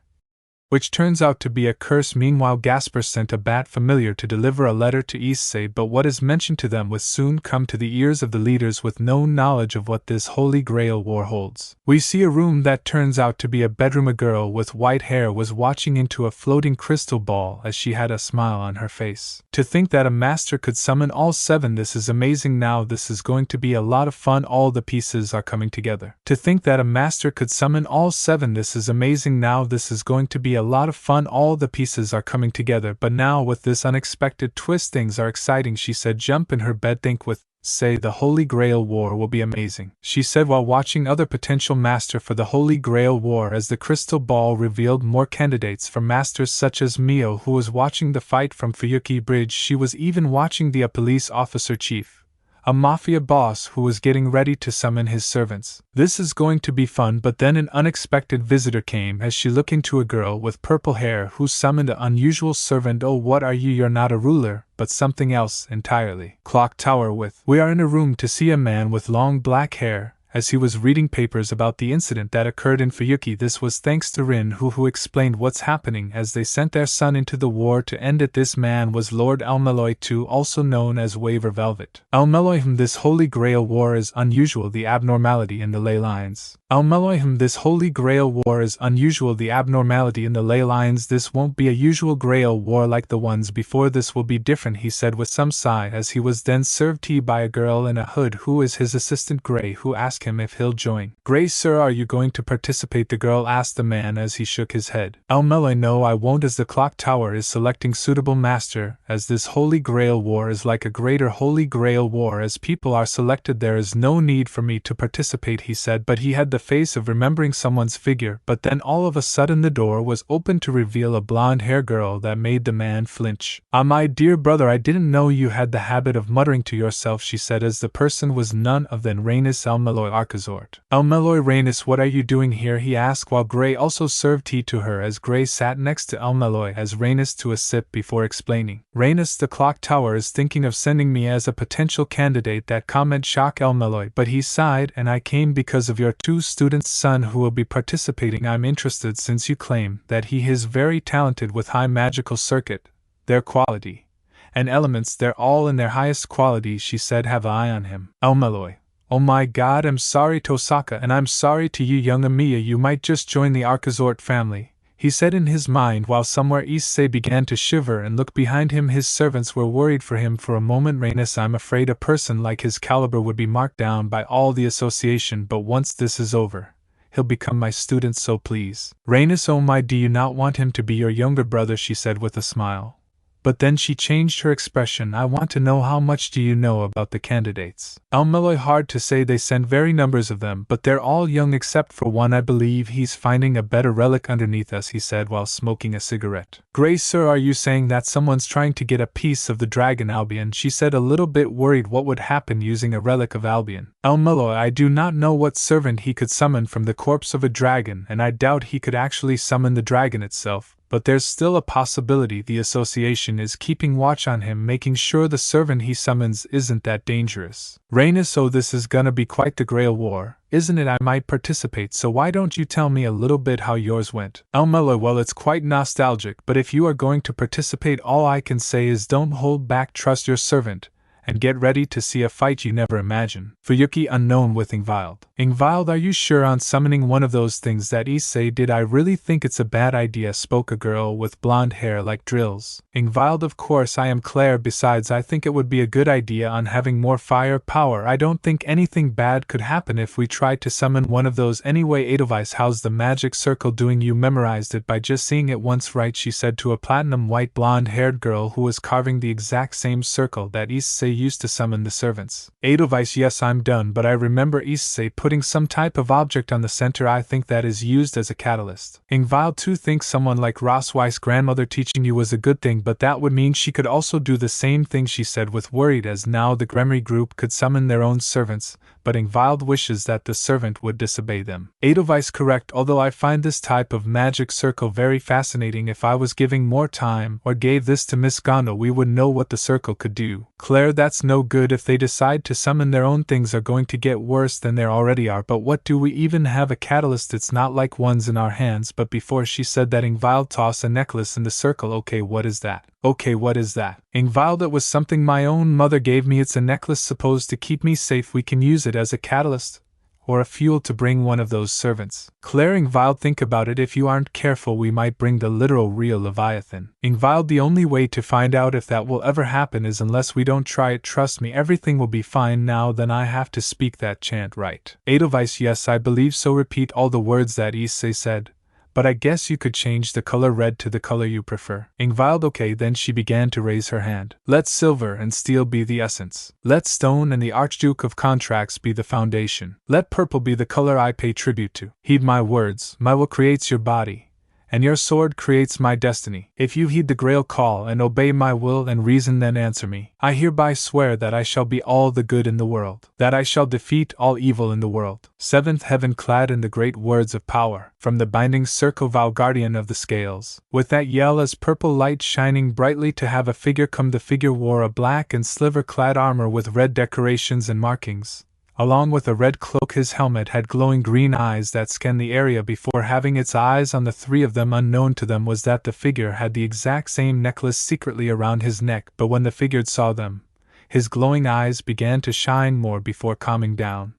which turns out to be a curse. Meanwhile, Gasper sent a bat familiar to deliver a letter to Issei, but what is mentioned to them would soon come to the ears of the leaders with no knowledge of what this Holy Grail War holds. We see a room that turns out to be a bedroom. A girl with white hair was watching into a floating crystal ball as she had a smile on her face. To think that a master could summon all 7, this is amazing. Now this is going to be a lot of fun. All the pieces are coming together. To think that a master could summon all 7, this is amazing. Now this is going to be a lot of fun. All the pieces are coming together. But now with this unexpected twist, things are exciting, she said. Jump in her bed, think with, say, the Holy Grail War will be amazing, she said while watching other potential master for the Holy Grail War as the crystal ball revealed more candidates for masters such as Mio, who was watching the fight from Fuyuki Bridge. She was even watching the police officer chief, a mafia boss, who was getting ready to summon his servants. This is going to be fun. But then an unexpected visitor came as she looked into a girl with purple hair who summoned an unusual servant. Oh, what are you? You're not a ruler, but something else entirely. Clock Tower with. We are in a room to see a man with long black hair, as he was reading papers about the incident that occurred in Fuyuki. This was thanks to Rin, who explained what's happening as they sent their son into the war to end it. This man was Lord Almeloy II, also known as Waver Velvet. Almeloy, this Holy Grail War is unusual, the abnormality in the ley lines. Almeloy, this Holy Grail War is unusual, the abnormality in the ley lines. This won't be a usual Grail War like the ones before. This will be different, he said with some sigh as he was then served tea by a girl in a hood who is his assistant Gray, who asked him if he'll join. Gray, sir, are you going to participate? The girl asked the man as he shook his head. Almeloy, no, I won't, as the Clock Tower is selecting suitable master, as this Holy Grail War is like a greater Holy Grail War. As people are selected, there is no need for me to participate, he said, but he had the face of remembering someone's figure. But then all of a sudden the door was opened to reveal a blonde-haired girl that made the man flinch. Ah, my dear brother, I didn't know you had the habit of muttering to yourself, she said, as the person was none other than Rhaenys Almeloy Archazort. Almeloy, Rhaenys, what are you doing here? He asked while Gray also served tea to her as Gray sat next to Almeloy as Rhaenys to a sip before explaining. Rhaenys, the Clock Tower is thinking of sending me as a potential candidate. That comment shocked Almeloy, but he sighed. And I came because of your 2 students' son who will be participating. I'm interested since you claim that he is very talented with high magical circuit, their quality, and elements. They're all in their highest quality, she said. Have eye on him. Almeloy, oh my god, I'm sorry Tosaka, and I'm sorry to you, young Emiya, you might just join the Archazort family, he said in his mind while somewhere Issei began to shiver and look behind him. His servants were worried for him for a moment. Rhaenys, I'm afraid a person like his caliber would be marked down by all the association, but once this is over, he'll become my student, so please. Rhaenys, oh my, do you not want him to be your younger brother, she said with a smile. But then she changed her expression. I want to know, how much do you know about the candidates? Almeloy, hard to say, they sent very numbers of them, but they're all young except for one. I believe he's finding a better relic underneath us, he said while smoking a cigarette. Gray, sir, are you saying that someone's trying to get a piece of the dragon Albion? She said, a little bit worried what would happen using a relic of Albion. Almeloy, I do not know what servant he could summon from the corpse of a dragon, and I doubt he could actually summon the dragon itself. But there's still a possibility the association is keeping watch on him, making sure the servant he summons isn't that dangerous. Rhaenys, oh, this is gonna be quite the Grail War, isn't it? I might participate, so why don't you tell me a little bit how yours went? Almeloy, well, it's quite nostalgic, but if you are going to participate, all I can say is don't hold back, trust your servant, and get ready to see a fight you never imagine. Fuyuki, unknown with Invile. Invile, are you sure on summoning one of those things that Issei did? I really think it's a bad idea, spoke a girl with blonde hair like drills. Invile, of course I am Claire, besides I think it would be a good idea on having more fire power. I don't think anything bad could happen if we tried to summon one of those anyway. Edelweiss, how's the magic circle doing? You memorized it by just seeing it once, right? She said to a platinum white blonde-haired girl who was carving the exact same circle that Issei used to summon the servants. Edelweiss, yes, I'm done, but I remember Issei putting some type of object on the center. I think that is used as a catalyst. Invile, too, thinks someone like Rossweiss' grandmother teaching you was a good thing, but that would mean she could also do the same thing, she said with worried, as now the Gremry group could summon their own servants, but Invile wishes that the servant would disobey them. Edelweiss correct, although I find this type of magic circle very fascinating. If I was giving more time or gave this to Miss Gondo, we would know what the circle could do. Claire, that's no good. If they decide to summon their own, things are going to get worse than they already are. But what do we even have a catalyst? It's not like one's in our hands. But before she said that, Invile tossed a necklace in the circle. Okay, what is that? Okay, what is that? Invile, that was something my own mother gave me. It's a necklace supposed to keep me safe. We can use it as a catalyst or a fuel to bring one of those servants. Claire, Invile, think about it. If you aren't careful, we might bring the literal real Leviathan. Invile, the only way to find out if that will ever happen is unless we don't try it. Trust me, everything will be fine. Now then, I have to speak that chant, right? Edelweiss, yes, I believe so. Repeat all the words that Issei said. But I guess you could change the color red to the color you prefer. Invile, okay. Then she began to raise her hand. Let silver and steel be the essence. Let stone and the Archduke of Contracts be the foundation. Let purple be the color I pay tribute to. Heed my words. My will creates your body, and your sword creates my destiny. If you heed the Grail call and obey my will and reason, then answer me. I hereby swear that I shall be all the good in the world, that I shall defeat all evil in the world. Seventh heaven, clad in the great words of power, from the binding circle, vow, guardian of the scales. With that yell as purple light shining brightly to have a figure come. The figure wore a black and silver-clad armor with red decorations and markings. Along with a red cloak, his helmet had glowing green eyes that scanned the area before having its eyes on the three of them. Unknown to them was that the figure had the exact same necklace secretly around his neck, but when the figure saw them, his glowing eyes began to shine more before calming down.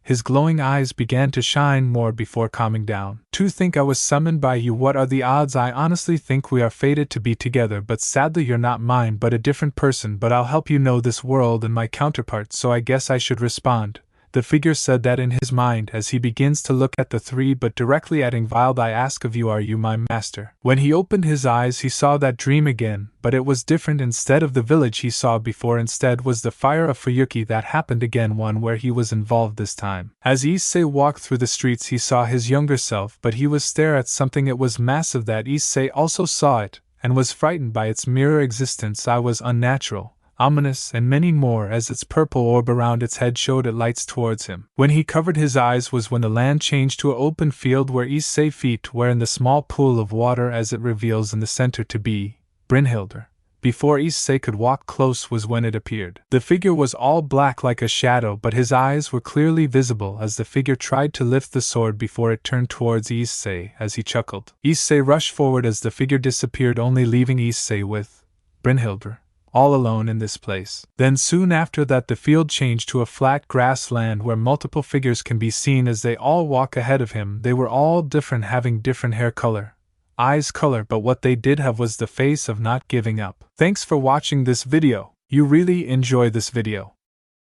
His glowing eyes began to shine more before calming down. To think I was summoned by you. What are the odds? I honestly think we are fated to be together, but sadly you're not mine but a different person. But I'll help you know this world and my counterpart, so I guess I should respond. The figure said that in his mind as he begins to look at the three, but directly at Invile. I ask of you, are you my master? When he opened his eyes, he saw that dream again, but it was different. Instead of the village he saw before, instead was the fire of Fuyuki. That happened again, one where he was involved this time. As Issei walked through the streets, he saw his younger self, but he was staring at something. It was massive. That Issei also saw it, and was frightened by its mirror existence. I was unnatural, ominous, and many more, as its purple orb around its head showed it lights towards him. When he covered his eyes was when the land changed to an open field where Issei's feet were in the small pool of water, as it reveals in the center to be Brynhildr. Before Issei could walk close was when it appeared. The figure was all black like a shadow, but his eyes were clearly visible as the figure tried to lift the sword before it turned towards Issei. As he chuckled, Issei rushed forward as the figure disappeared, only leaving Issei with Brynhildr all alone in this place. Then soon after that the field changed to a flat grassland where multiple figures can be seen as they all walk ahead of him. They were all different, having different hair color, eyes color, but what they did have was the face of not giving up. Thanks for watching this video. You really enjoy this video.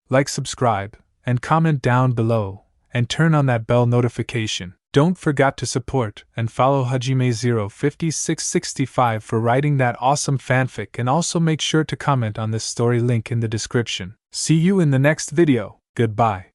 Like, subscribe, and comment down below, and turn on that bell notification. Don't forget to support and follow Hajime05665 for writing that awesome fanfic, and also make sure to comment on this story, link in the description. See you in the next video. Goodbye.